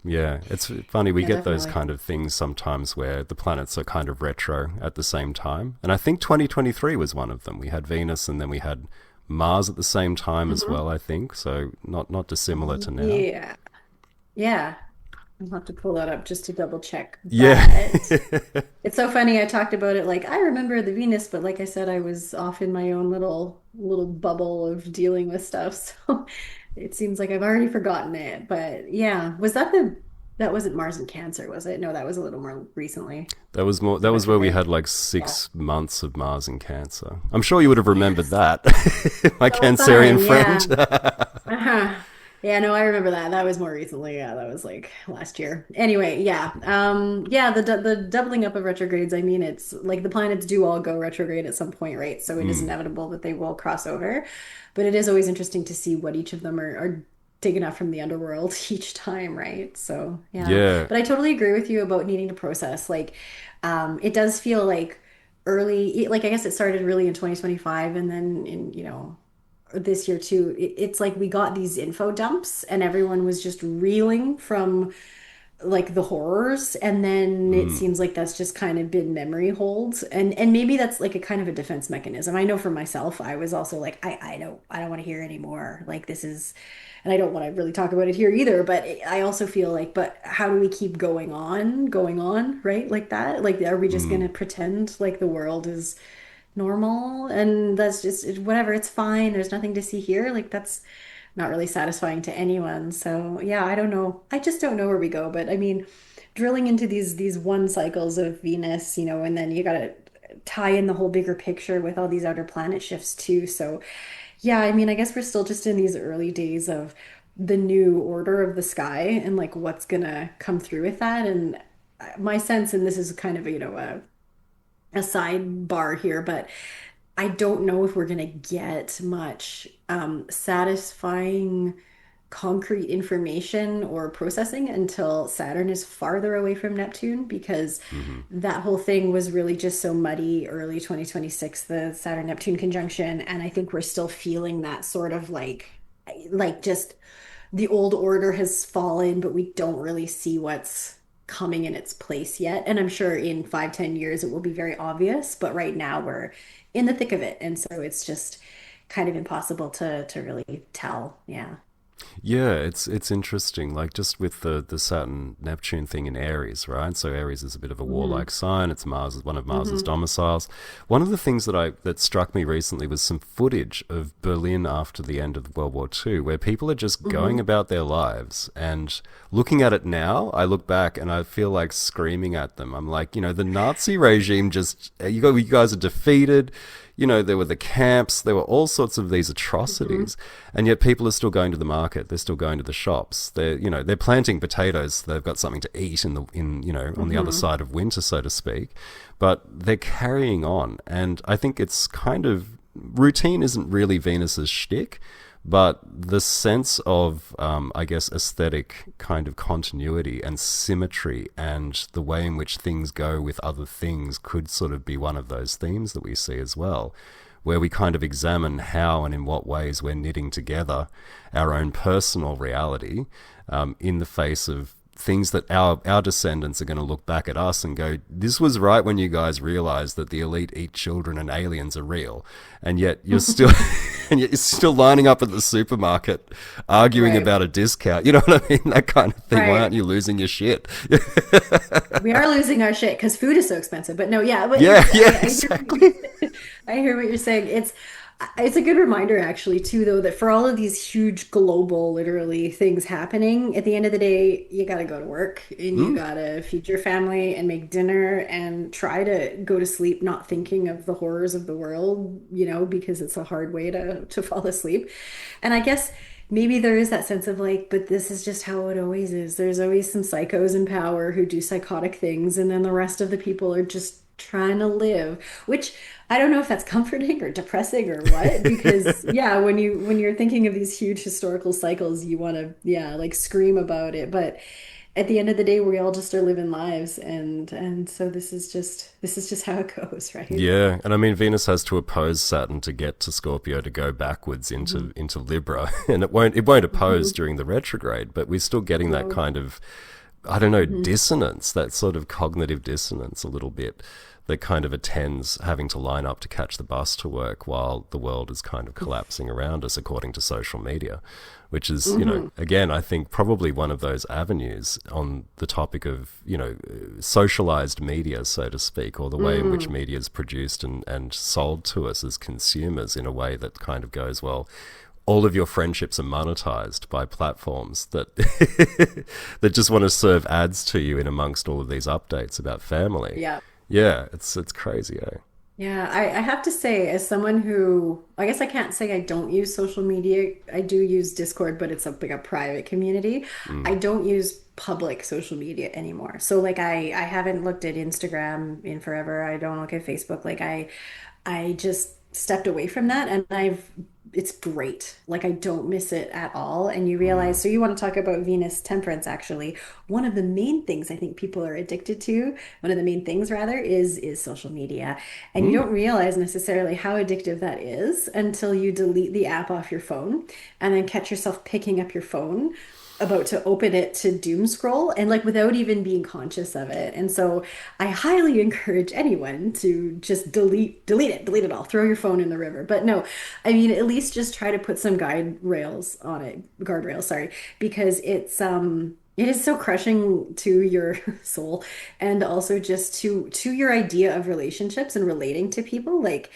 Yeah, it's funny. We Yeah, get those definitely. kind of things sometimes where the planets are kind of retro at the same time. And I think 2023 was one of them. We had Venus and then we had Mars at the same time as Hmm. well, I think. So not dissimilar to now. Yeah. Yeah. I'll have to pull that up just to double check. Yeah. But it's so funny. I talked about it like I remember the Venus, but like I said, I was off in my own little bubble of dealing with stuff. So it seems like I've already forgotten it. But yeah, that wasn't Mars and Cancer, was it? No, that was a little more recently. That The was where we retrograde. had like Yeah. 6 months of Mars in Cancer. I'm sure you would have remembered Yes. that. My So Cancerian fun. Yeah. friend. Uh-huh. Yeah, no, I remember that. That was more recently. Yeah, that was like last year. Anyway, yeah. Yeah, the doubling up of retrogrades, I mean, it's like the planets do all go retrograde at some point, right? So it is Mm, inevitable that they will cross over. But it is always interesting to see what each of them are digging up from the underworld each time, right? So, yeah. yeah. But I totally agree with you about needing to process. Like, it does feel like like I guess it started really in 2025 and then in, this year too, it's like we got these info dumps and everyone was just reeling from like the horrors and then it Mm, seems like that's just kind of been memory holds and maybe that's like a kind of a defense mechanism. I know for myself I was also like I don't want to hear anymore like this is and I don't want to really talk about it here either but I also feel like but how do we keep going on right like that like are we just mm. gonna pretend like the world is normal and that's just whatever it's fine there's nothing to see here like that's not really satisfying to anyone so yeah I don't know I just don't know where we go but I mean drilling into these one cycles of Venus and then you got to tie in the whole bigger picture with all these outer planet shifts too so yeah I mean I guess we're still just in these early days of the new order of the sky and like what's gonna come through with that and my sense and this is kind of a sidebar here, but I don't know if we're going to get much satisfying concrete information or processing until Saturn is farther away from Neptune because Hmm. that whole thing was really just so muddy early 2026, the Saturn Neptune conjunction. And I think we're still feeling that sort of like just the old order has fallen, but we don't really see what's coming in its place yet. And I'm sure in 5, 10 years it will be very obvious, but right now we're in the thick of it. And so it's just kind of impossible to really tell. Yeah. Yeah, it's interesting. Like just with the Saturn Neptune thing in Aries, right? So Aries is a bit of a Hmm. warlike sign. It's Mars, one of Mars's Hmm. domiciles. One of the things that struck me recently was some footage of Berlin after the end of World War II, where people are just going Hmm. about their lives. And looking at it now, I look back and I feel like screaming at them. I'm like, the Nazi regime just you guys are defeated. There were the camps, there were all sorts of these Hmm. atrocities, and yet people are still going to the market. They're still going to the shops. They're planting potatoes. So they've got something to eat on the other Hmm. side of winter, so to speak. But they're carrying on, and I think it's kind of routine isn't really Venus's shtick, but the sense of, I guess, aesthetic kind of continuity and symmetry and the way in which things go with other things could sort of be one of those themes that we see as well, where we kind of examine how and in what ways we're knitting together our own personal reality in the face of things that our descendants are going to look back at us and go, this was right when you guys realized that the elite eat children and aliens are real. And yet you're still and yet you're still lining up at the supermarket arguing Right. about a discount. You know what I mean? That kind of thing. Why aren't Right. you losing your shit? We are losing our shit because food is so expensive. But no, yeah, but Yeah, it's yeah, I hear what exactly. you're, I hear what you're saying. It's a good reminder actually too, though, that for all of these huge global, literally things happening, at the end of the day, you got to go to work and you Mm, got to feed your family and make dinner and try to go to sleep not thinking of the horrors of the world, because it's a hard way to fall asleep. And I guess maybe there is that sense of like, but this is just how it always is. There's always some psychos in power who do psychotic things, and then the rest of the people are just trying to live, which I don't know if that's comforting or depressing or what, because yeah, when you're thinking of these huge historical cycles, you want to, yeah, like scream about it. But at the end of the day, we all just are living lives, and so this is just how it goes, right? Yeah, and I mean Venus has to oppose Saturn to get to Scorpio to go backwards Hmm. into Libra, and it won't oppose Hmm. during the retrograde, but we're still getting that No. kind of, I don't know, Hmm. dissonance, that sort of cognitive dissonance a little bit that kind of attends having to line up to catch the bus to work while the world is kind of collapsing around us according to social media, which is, Hmm. again, I think probably one of those avenues on the topic of, socialized media, so to speak, or the way in which Hmm. media is produced and sold to us as consumers in a way that kind of goes, well, all of your friendships are monetized by platforms that that just want to serve ads to you in amongst all of these updates about family. Yeah. Yeah, it's crazy, eh? Yeah, I have to say, as someone who, I guess I can't say I don't use social media. I do use Discord, but it's like a private community. Mm. I don't use public social media anymore. So like I haven't looked at Instagram in forever. I don't look at Facebook. Like I just stepped away from that and it's great. Like I don't miss it at all. And you Mm. realize, so you want to talk about Venus temperance actually. One of the main things I think people are addicted to, one of the main things rather, is social media. And you Mm. don't realize necessarily how addictive that is until you delete the app off your phone and then catch yourself picking up your phone about to open it to doom scroll and like without even being conscious of it. And so I highly encourage anyone to just delete it all, throw your phone in the river. But no, I mean at least just try to put some guardrails, sorry, because it is so crushing to your soul and also just to your idea of relationships and relating to people. Like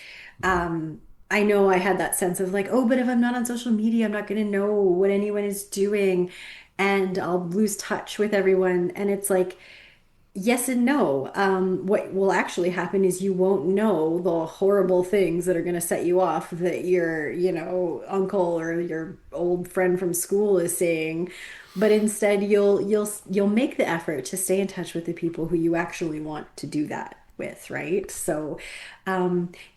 I know I had that sense of like, oh, but if I'm not on social media, I'm not going to know what anyone is doing and I'll lose touch with everyone. And it's like, yes and no. What will actually happen is you won't know the horrible things that are going to set you off that your, uncle or your old friend from school is saying. But instead, you'll make the effort to stay in touch with the people who you actually want to do that with, right? So,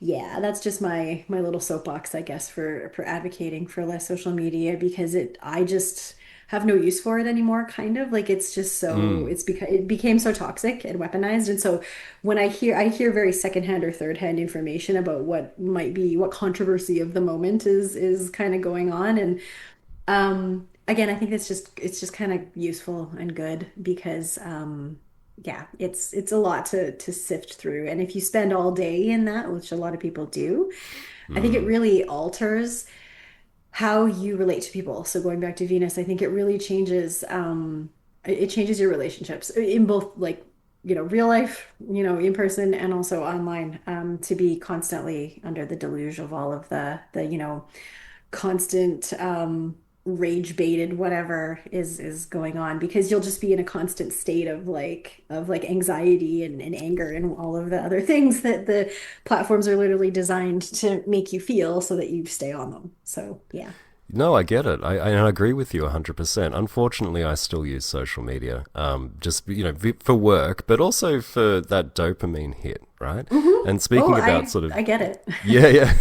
yeah, that's just my little soapbox, I guess, for advocating for less social media because I just have no use for it anymore, kind of like it's just so Mm. it became so toxic and weaponized. And so when I hear very secondhand or third hand information about what controversy of the moment is kind of going on. And again, I think it's just kind of useful and good because yeah, it's a lot to sift through. And if you spend all day in that, which a lot of people do, I think it Mm. really alters. how you relate to people. So going back to Venus, I think it really changes it changes your relationships in both like, real life, in person and also online, to be constantly under the deluge of all of the constant rage baited whatever is going on, because you'll just be in a constant state of like anxiety and anger and all of the other things that the platforms are literally designed to make you feel so that you stay on them. So yeah. No, I get it. I agree with you 100%. Unfortunately, I still use social media, just, for work, but also for that dopamine hit, right? And Oh, speaking about sort of, I get it. yeah, yeah.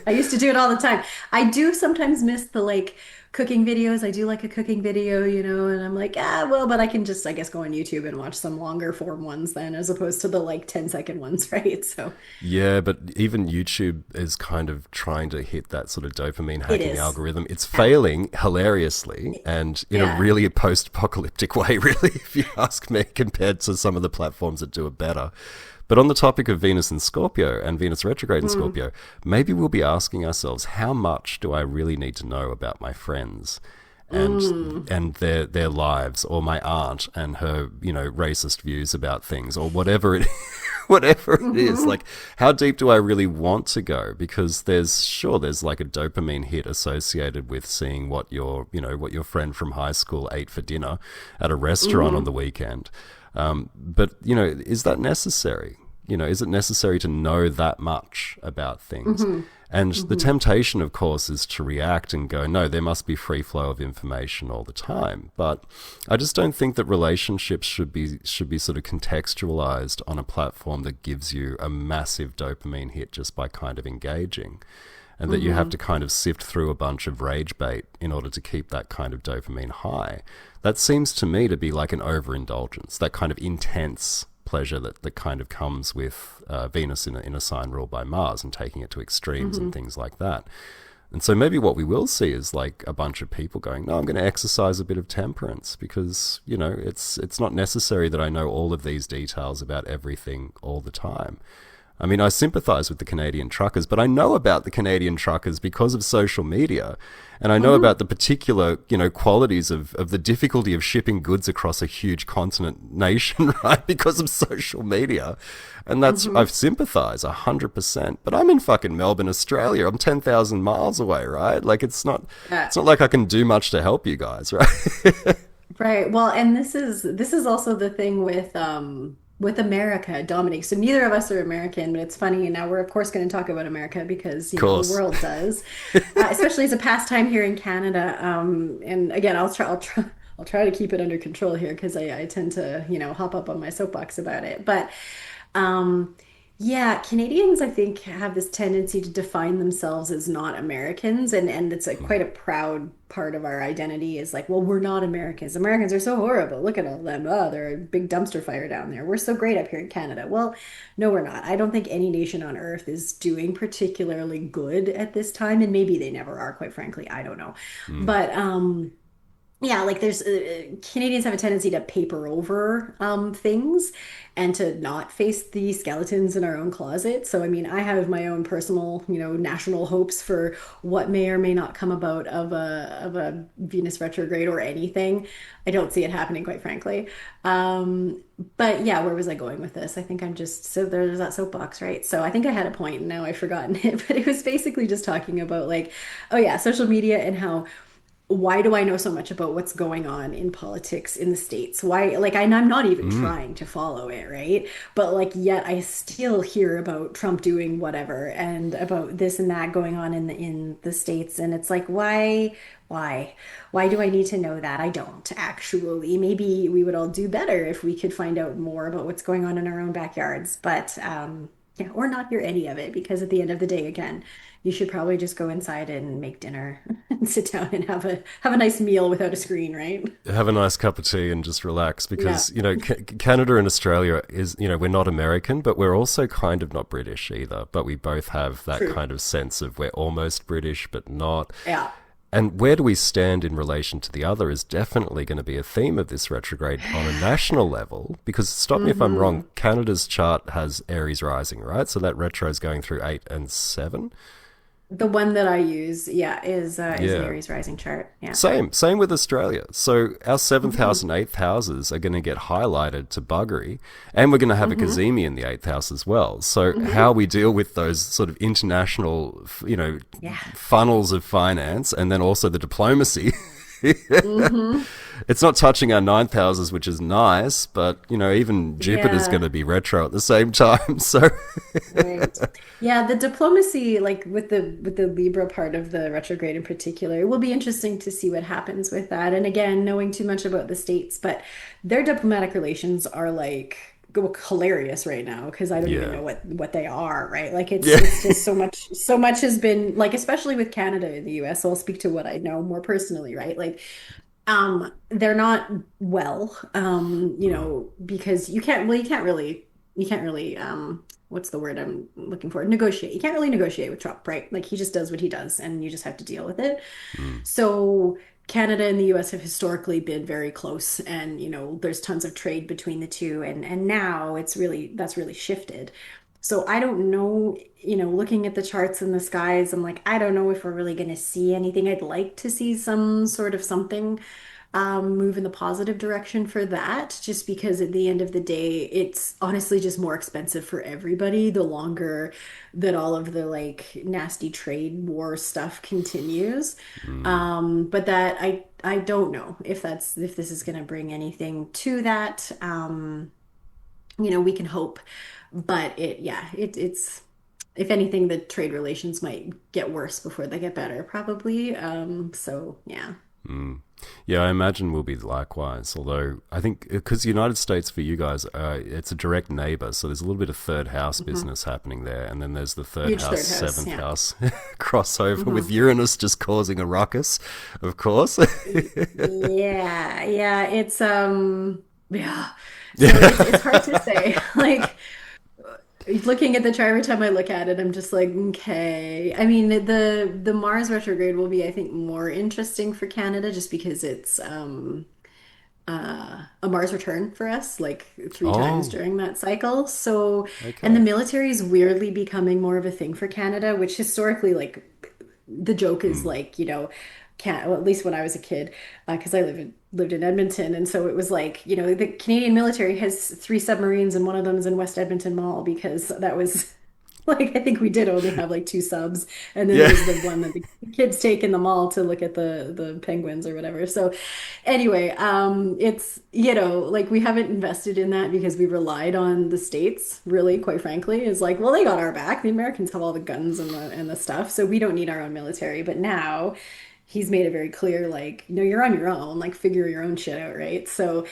I used to do it all the time. I do sometimes miss the like cooking videos. I do like a cooking video, and I'm like, well, but I can just, I guess, go on YouTube and watch some longer form ones then, as opposed to the like 10-second ones, right? So Yeah, but even YouTube is kind of trying to hit that sort of dopamine it hacking is. algorithm. It's Yeah. failing hilariously and in a Yeah. really post-apocalyptic way, really, if you ask me, compared to some of the platforms that do it better. But on the topic of Venus in Scorpio and Venus retrograde in Mm. Scorpio, maybe we'll be asking ourselves, how much do I really need to know about my friends? And their lives, or my aunt and her racist views about things, or whatever it whatever it is. Like, how deep do I really want to go? Because there's like a dopamine hit associated with seeing what your friend from high school ate for dinner at a restaurant on the weekend. But is that necessary? Is it necessary to know that much about things? And the temptation, of course, is to react and go, no, there must be free flow of information all the time. But I just don't think that relationships should be sort of contextualized on a platform that gives you a massive dopamine hit just by kind of engaging. And that you have to kind of sift through a bunch of rage bait in order to keep that kind of dopamine high. That seems to me to be like an overindulgence, that kind of intense pleasure that kind of comes with Venus in a sign ruled by Mars, and taking it to extremes and things like that. And so maybe what we will see is like a bunch of people going, no, I'm going to exercise a bit of temperance because, it's not necessary that I know all of these details about everything all the time. I mean, I sympathize with the Canadian truckers, but I know about the Canadian truckers because of social media. And I know about the particular, qualities of the difficulty of shipping goods across a huge continent nation, right? Because of social media. And I've sympathized 100%. But I'm in fucking Melbourne, Australia. I'm 10,000 miles away, right? Like, Yeah. it's not like I can do much to help you guys, right? Right. Well, and this is also the thing with America, Dominic. So neither of us are American, but it's funny. And now we're of course going to talk about America because Of the course. world does, especially as a pastime here in Canada. And again, I'll try to keep it under control here because I tend to hop up on my soapbox about it. But um, yeah, Canadians, I think, have this tendency to define themselves as not Americans, and it's like quite a proud part of our identity is like, well, we're not Americans. Americans are so horrible. Look at all them. Oh, they're a big dumpster fire down there. We're so great up here in Canada. Well, no, we're not. I don't think any nation on earth is doing particularly good at this time, and maybe they never are, quite frankly. I don't know. Mm. But yeah, like there's Canadians have a tendency to paper over things and to not face the skeletons in our own closet. So, I mean, I have my own personal, national hopes for what may or may not come about of a Venus retrograde or anything. I don't see it happening, quite frankly. But yeah, where was I going with this? I think I'm just so there's that soapbox, right? So I think I had a point and now I've forgotten it, but it was basically just talking about like, oh yeah, social media and how why do I know so much about what's going on in politics in the States? Why, like, I'm not even Mm. trying to follow it, right? But, like, yet I still hear about Trump doing whatever and about this and that going on in the States. And it's like, why, why do I need to know that? I don't actually. Maybe we would all do better if we could find out more about what's going on in our own backyards. But, yeah, or not hear any of it because at the end of the day, again, you should probably just go inside and make dinner and sit down and have a nice meal without a screen, right? Have a nice cup of tea and just relax Yeah, because Canada and Australia is we're not American, but we're also kind of not British either, but we both have that true. kind of sense of we're almost British but not. Yeah. And where do we stand in relation to the other is definitely going to be a theme of this retrograde on a national level, because stop me if I'm wrong, Canada's chart has Aries rising, right? So that retro is going through 8 and 7. The one that I use, yeah, is an Yeah. Aries rising chart. Yeah. Same with Australia. So our seventh house Hmm. and eighth houses are going to get highlighted to buggery, and we're going to have a Hmm. Kazemi in the eighth house as well. So Hmm. how we deal with those sort of international, Yeah. funnels of finance, and then also the diplomacy. Hmm. It's not touching our ninth houses, which is nice, but even Jupiter's going Yeah. to be retro at the same time. So Right. Yeah, the diplomacy, like with the Libra part of the retrograde in particular, it will be interesting to see what happens with that. And again, knowing too much about the States, but their diplomatic relations are like hilarious right now because I don't even yeah, know what they are, right? Like yeah. it's just so much has been like, especially with Canada and the US. So I'll speak to what I know more personally, right? Like they're not well, Mm, because you can't really, what's the word I'm looking for? Negotiate. You can't really negotiate with Trump, right? Like he just does what he does and you just have to deal with it. mm, So Canada and the US have historically been very close and there's tons of trade between the two and now that's really shifted. So I don't know, looking at the charts and the skies, I'm like, I don't know if we're really going to see anything. I'd like to see some sort of something move in the positive direction for that, just because at the end of the day, it's honestly just more expensive for everybody the longer that all of the like nasty trade war stuff continues. mm. But that I don't know if this is going to bring anything to that. We can hope, but it's if anything, the trade relations might get worse before they get better, probably. So yeah. Mm. Yeah, I imagine will be likewise. Although I think because the United States for you guys, it's a direct neighbor, so there's a little bit of third house Mhm. business happening there, and then there's the third Huge house, third house, seventh yeah. house crossover with Hmm. Uranus just causing a ruckus, of course. Yeah, yeah, yeah. So it's hard to Yeah. say. Like looking at the chart every time I look at it, I'm just like, okay. I mean, the Mars retrograde will be, I think, more interesting for Canada just because it's a Mars return for us, like three times Oh, during that cycle. So, and the okay. military is weirdly becoming more of a thing for Canada, which historically, like, the joke is Mm. like, can't, well, at least when I was a kid, because I lived in Edmonton, and so it was like, the Canadian military has three submarines, and one of them is in West Edmonton Mall because that was like I think we did only have like two subs, and then Yeah. there's the one that the kids take in the mall to look at the penguins or whatever. So anyway, it's like we haven't invested in that because we relied on the States, really, quite frankly, is like, well, they got our back. The Americans have all the guns and the stuff, so we don't need our own military. But now he's made it very clear, like, you're on your own, like figure your own shit out, right? So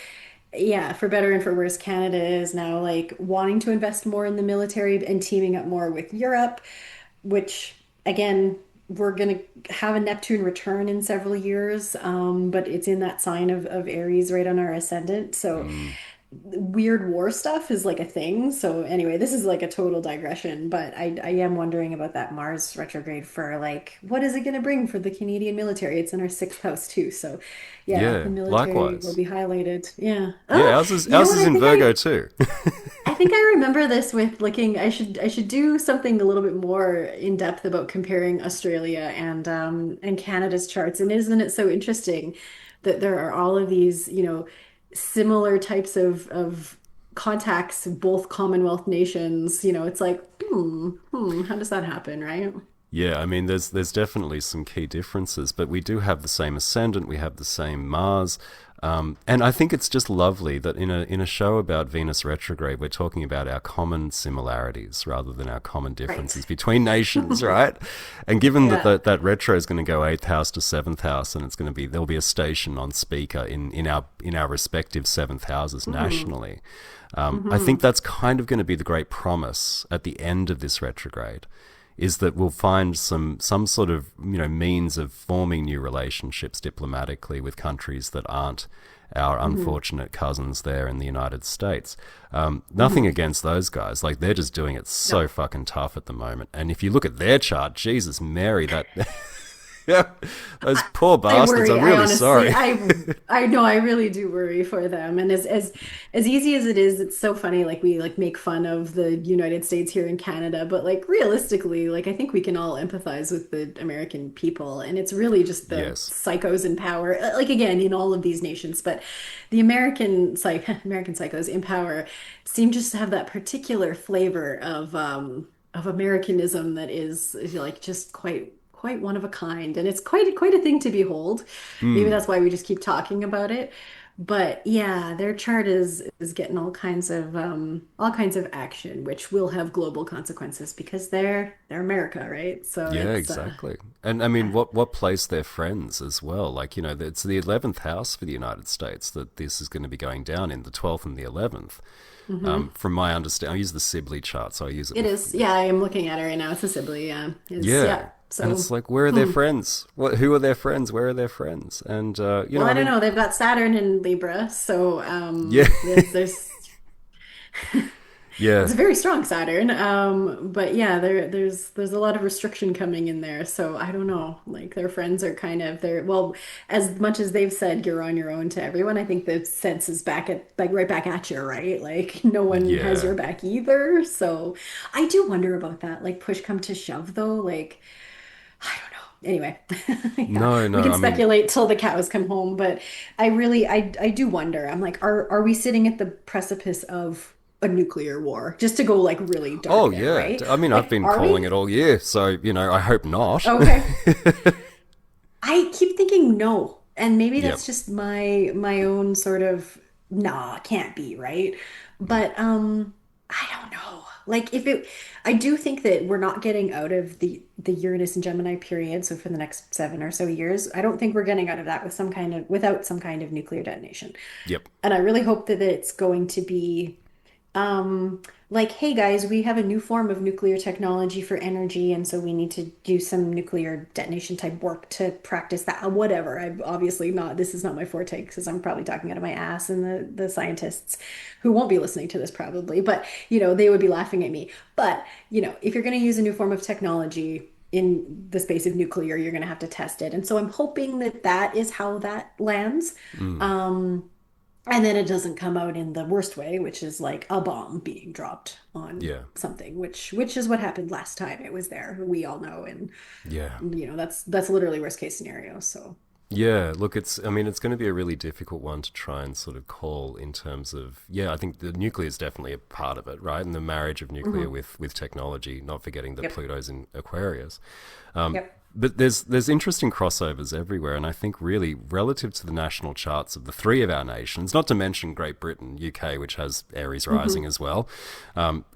yeah, for better and for worse, Canada is now like wanting to invest more in the military and teaming up more with Europe, which again, we're going to have a Neptune return in several years, but it's in that sign of Aries right on our ascendant. So Mm. weird war stuff is like a thing. So anyway, this is like a total digression, but I am wondering about that Mars retrograde for like what is it going to bring for the Canadian military? It's in our sixth house too. So yeah, Yeah, the military will likewise. be highlighted. Yeah. Yeah, Oh, you know ours what? is in Virgo too. I think I remember this with looking. I should do something a little bit more in depth about comparing Australia and Canada's charts. And isn't it so interesting that there are all of these, similar types of contacts, both Commonwealth nations. It's like, how does that happen, right? Yeah, I mean, there's definitely some key differences, but we do have the same ascendant, we have the same Mars, and I think it's just lovely that in a show about Venus retrograde, we're talking about our common similarities rather than our common differences Right. between nations, right? And given that Yeah. that retro is going to go eighth house to seventh house, and it's going to be there'll be a station on speaker in our respective seventh houses Hmm. nationally. I Hmm. think that's kind of going to be the great promise at the end of this retrograde is that we'll find some sort of means of forming new relationships diplomatically with countries that aren't our Hmm. unfortunate cousins there in the United States. Nothing Hmm. against those guys, like they're just doing it No. so fucking tough at the moment. And if you look at their chart, Jesus Mary, that Yeah, those poor I bastards. worry. I'm I really honestly, sorry. I know, I really do worry for them. And as easy as it is, it's so funny. Like we like make fun of the United States here in Canada, but like realistically, like I think we can all empathize with the American people, and it's really just the Yes. psychos in power. Like again, in all of these nations, but the American psychos in power seem just to have that particular flavor of Americanism that is like just quite one of a kind, and it's quite a thing to behold. Maybe Mm. that's why we just keep talking about it. But yeah, their chart is getting all kinds of action, which will have global consequences because they're America, right? So Yeah, it's exactly. And I mean, yeah. what place they're friends as well. Like, it's the 11th house for the United States that this is going to be going down in, the 12th and the 11th. Hmm. From my understanding, I use the Sibley chart, so I use it It is. Yeah, I am looking at it right now. It's a Sibley. Yeah, is yeah. yeah. And it's So. like, where are their Hmm. friends? Who are their friends? Where are their friends? And, Well, I I don't mean, know. They've got Saturn in Libra, so yeah, there's yeah, it's a very strong Saturn. But yeah, there's a lot of restriction coming in there. So I don't know. Like their friends are kind of they're well, as much as they've said you're on your own to everyone, I think the sense is back at like right back at you, right? Like no one has yeah. your back either. So I do wonder about that. Like push come to shove though, like I don't know. Anyway, yeah, No, we no, can I mean, speculate till the cows come home, but I do wonder. I'm like, are we sitting at the precipice of a nuclear war? Just to go like really oh, dark there, yeah. right? I mean, I've Like, been are calling we? it all year, so, I hope not. Okay. I keep thinking no. And maybe Yep. that's just my own sort of nah, can't be, right? But I don't know. Like if it I do think that we're not getting out of the Uranus and Gemini period, so for the next 7 or so years, I don't think we're getting out of that without some kind of nuclear detonation. Yep. And I really hope that it's going to be like, hey guys, we have a new form of nuclear technology for energy, and so we need to do some nuclear detonation type work to practice that. Whatever. I'm obviously not, this is not my forte because I'm probably talking out of my ass, and the scientists who won't be listening to this probably, but they would be laughing at me. But, if you're going to use a new form of technology in the space of nuclear, you're going to have to test it. And so I'm hoping that that is how that lands. Mm. Um, and then it doesn't come out in the worst way, which is like a bomb being dropped on Yeah. something, which is what happened last time it was there. We all know, and Yeah. that's literally worst case scenario. So, Yeah, look, I mean, it's going to be a really difficult one to try and sort of call in terms of, yeah, I think the nuclear is definitely a part of it, right? And the marriage of nuclear mhm. with technology, not forgetting that Yep, Pluto's in Aquarius. yep, But there's interesting crossovers everywhere, and I think really relative to the national charts of the three of our nations, not to mention Great Britain, UK, which has Aries rising hmm as well,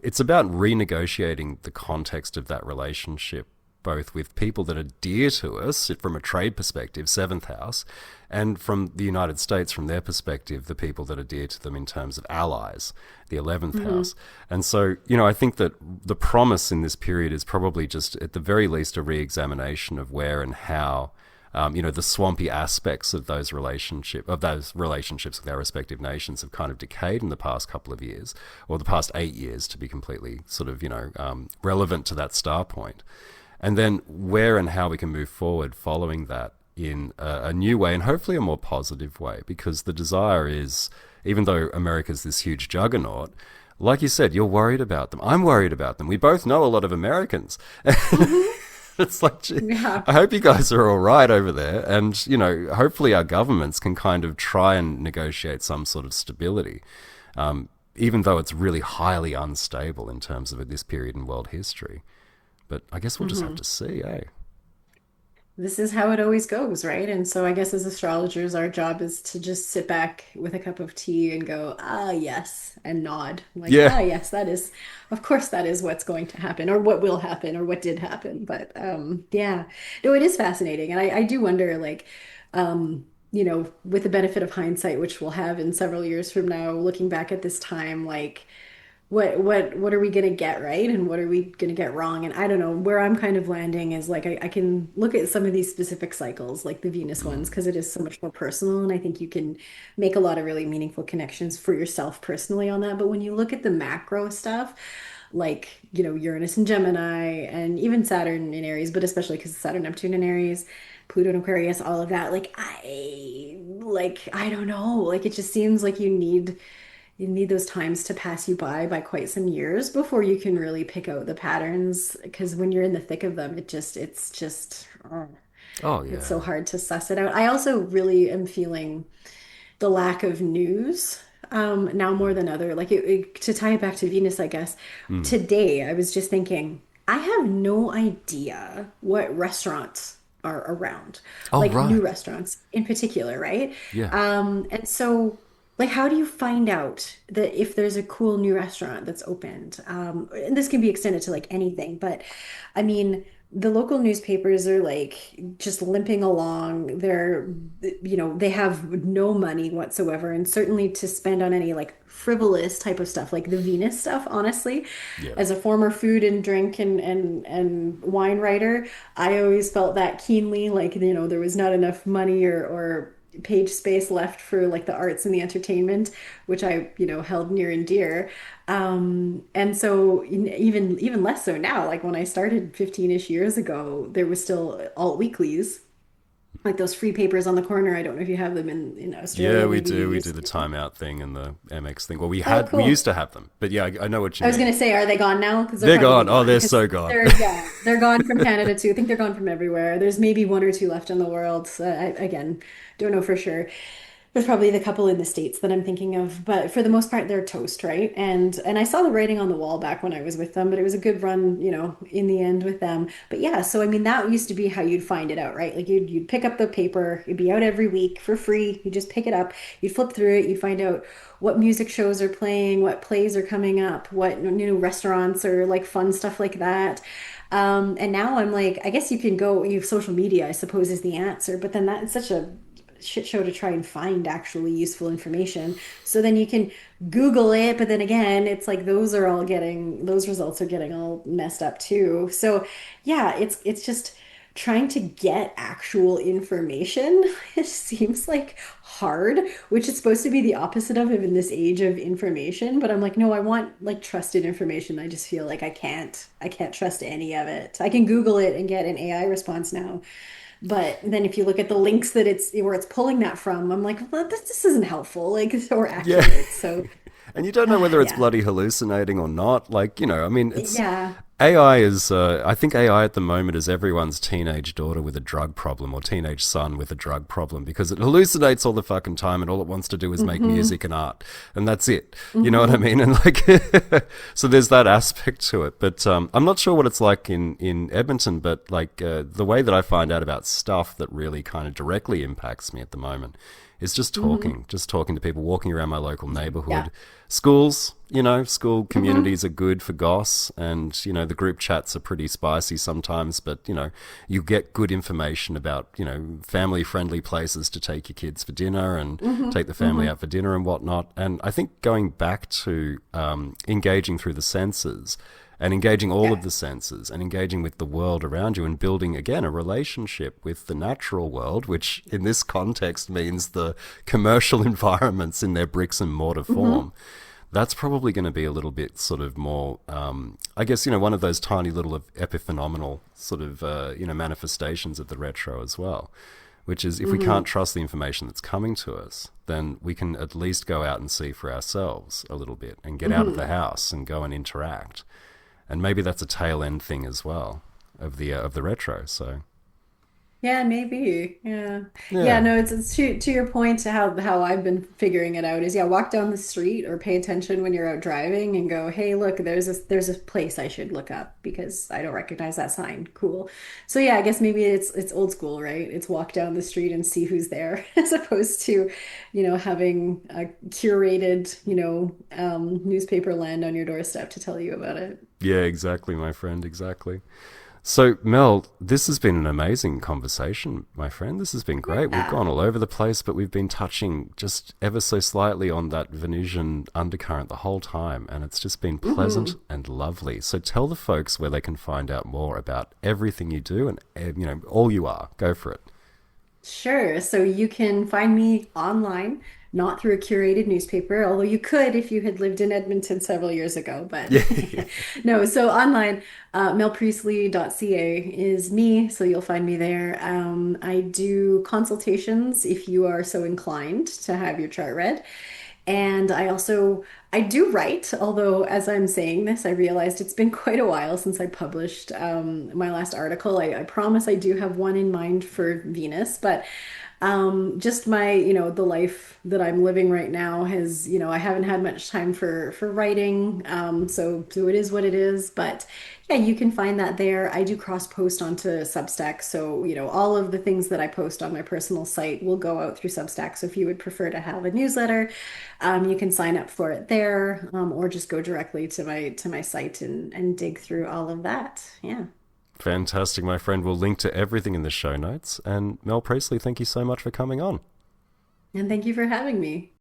it's about renegotiating the context of that relationship, both with people that are dear to us from a trade perspective, seventh house, and from the United States, from their perspective, the people that are dear to them in terms of allies, the 11th hmm house. And so, I think that the promise in this period is probably just, at the very least, a re-examination of where and how, the swampy aspects of those relationships with our respective nations have kind of decayed in the past couple of years, or the past 8 years, to be completely sort of, relevant to that star point. And then where and how we can move forward following that in a new way, and hopefully a more positive way, because the desire is, even though America's this huge juggernaut, like you said, you're worried about them. I'm worried about them. We both know a lot of Americans. hmm It's like, gee, yeah. I hope you guys are all right over there. And, hopefully our governments can kind of try and negotiate some sort of stability, even though it's really highly unstable in terms of this period in world history. But I guess we'll just have hmm to see, eh? This is how it always goes, right? And so I guess as astrologers, our job is to just sit back with a cup of tea and go, ah, yes, and nod. Like, Yeah. ah, yes, of course, that is what's going to happen, or what will happen, or what did happen. But yeah, no, it is fascinating. And I do wonder, like, with the benefit of hindsight, which we'll have in several years from now, looking back at this time, like, what are we gonna get right and what are we gonna get wrong? And I don't know where I'm kind of landing is like I can look at some of these specific cycles, like the Venus ones, Mm. because it is so much more personal, and I think you can make a lot of really meaningful connections for yourself personally on that. But when you look at the macro stuff, like, Uranus and Gemini and even Saturn in Aries, but especially because Saturn, Neptune in Aries, Pluto in Aquarius, all of that. I don't know. Like, it just seems like you need those times to pass you by quite some years before you can really pick out the patterns. Because when you're in the thick of them, Oh it's so yeah. hard to suss it out. I also really am feeling the lack of news now more than other. To tie it back to Venus, I guess. Mm. Today, I was just thinking, I have no idea what restaurants are around, Oh like right. new restaurants in particular, right? Yeah. And so, like, how do you find out that if there's a cool new restaurant that's opened? And this can be extended to like anything, but I mean, the local newspapers are like just limping along. They have no money whatsoever, and certainly to spend on any like frivolous type of stuff, like the Venus stuff, honestly. Yeah. As a former food and drink and wine writer, I always felt that keenly, like, there was not enough money or page space left for like the arts and the entertainment, which I, held near and dear. And so even less so now, like when I started 15-ish years ago, there was still alt weeklies, like those free papers on the corner. I don't know if you have them in Yeah, Australia. we Maybe you do. We do used the to. timeout thing and the MX thing. Well, Oh, we cool. used to have them, but yeah, I know what you I was mean. gonna say, are they gone now? Because they're They're probably gone. Oh, gone. they're Because so gone. they're gone from Canada too. I think they're gone from everywhere. There's maybe one or two left in the world. So again, don't know for sure. There's probably the couple in the States that I'm thinking of, but for the most part, they're toast, right? And I saw the writing on the wall back when I was with them, but it was a good run, in the end with them. But yeah, so I mean, that used to be how you'd find it out, right? Like you'd pick up the paper, it'd be out every week for free. You just pick it up, you'd flip through it, you'd find out what music shows are playing, what plays are coming up, what restaurants or like fun stuff like that. And now I'm like, I guess you can go, social media, I suppose, is the answer, but then that's such a shit show to try and find actually useful information. So then you can Google it, but then again, it's like those results are getting all messed up too. So yeah, it's just trying to get actual information. It seems like hard, which is supposed to be the opposite of in this age of information. But I'm like, no, I want like trusted information. I just feel like I can't trust any of it. I can Google it and get an AI response now, but then if you look at the links that it's where it's pulling that from, I'm like, well, this isn't helpful, like, or Yeah. accurate. So, And you don't know whether it's yeah, bloody hallucinating or not. Like, I mean, it's yeah. AI is, I think AI at the moment is everyone's teenage daughter with a drug problem or teenage son with a drug problem because it hallucinates all the fucking time and all it wants to do is make Hmm. music and art. And that's it. You know what I Hmm. mean? And like, so there's that aspect to it. But I'm not sure what it's like in Edmonton, but like the way that I find out about stuff that really kind of directly impacts me at the moment is Hmm. just talking to people, walking around my local Yeah. neighborhood. Schools, school Hmm. communities are good for goss, and the group chats are pretty spicy sometimes, but you get good information about family friendly places to take your kids for dinner and Hmm. take the family Hmm. out for dinner and whatnot. And I think going back to engaging through the senses and engaging all of Yeah. the senses and engaging with the world around you and building again a relationship with the natural world, which in this context means the commercial environments in their bricks and mortar Hmm. form. That's probably going to be a little bit sort of more, I guess, one of those tiny little epiphenomenal sort of, manifestations of the retro as well, which is if we Hmm. can't trust the information that's coming to us, then we can at least go out and see for ourselves a little bit and get out of the Hmm. house and go and interact. And maybe that's a tail end thing as well of the retro. So Yeah, maybe. Yeah. Yeah, yeah, no, it's to your point to how I've been figuring it out is, yeah, walk down the street or pay attention when you're out driving and go, "Hey, look, there's a place I should look up because I don't recognize that sign." Cool. So yeah, I guess maybe it's old school, right? It's walk down the street and see who's there as opposed to, having a curated, newspaper land on your doorstep to tell you about it. yeah, exactly, my friend, exactly. So, Mel, this has been an amazing conversation, my friend. This has been great. We've Yeah. gone all over the place, but we've been touching just ever so slightly on that Venusian undercurrent the whole time, and it's just been pleasant Hmm. and lovely. So, tell the folks where they can find out more about everything you do and all you are. Go for it. Sure. So you can find me online not through a curated newspaper, although you could if you had lived in Edmonton several years ago. But Yeah, yeah. no, so online, melpriestley.ca is me, so you'll find me there. I do consultations if you are so inclined to have your chart read. And I do write, although as I'm saying this, I realized it's been quite a while since I published my last article. I promise I do have one in mind for Venus, but just the life that I'm living right now has, I haven't had much time for writing. So it is what it is. But yeah, you can find that there. I do cross post onto Substack. So, all of the things that I post on my personal site will go out through Substack. So if you would prefer to have a newsletter, you can sign up for it there, or just go directly to my site and dig through all of that. Yeah. Fantastic, my friend. We'll link to everything in the show notes. And Mel Priestley, thank you so much for coming on. And thank you for having me.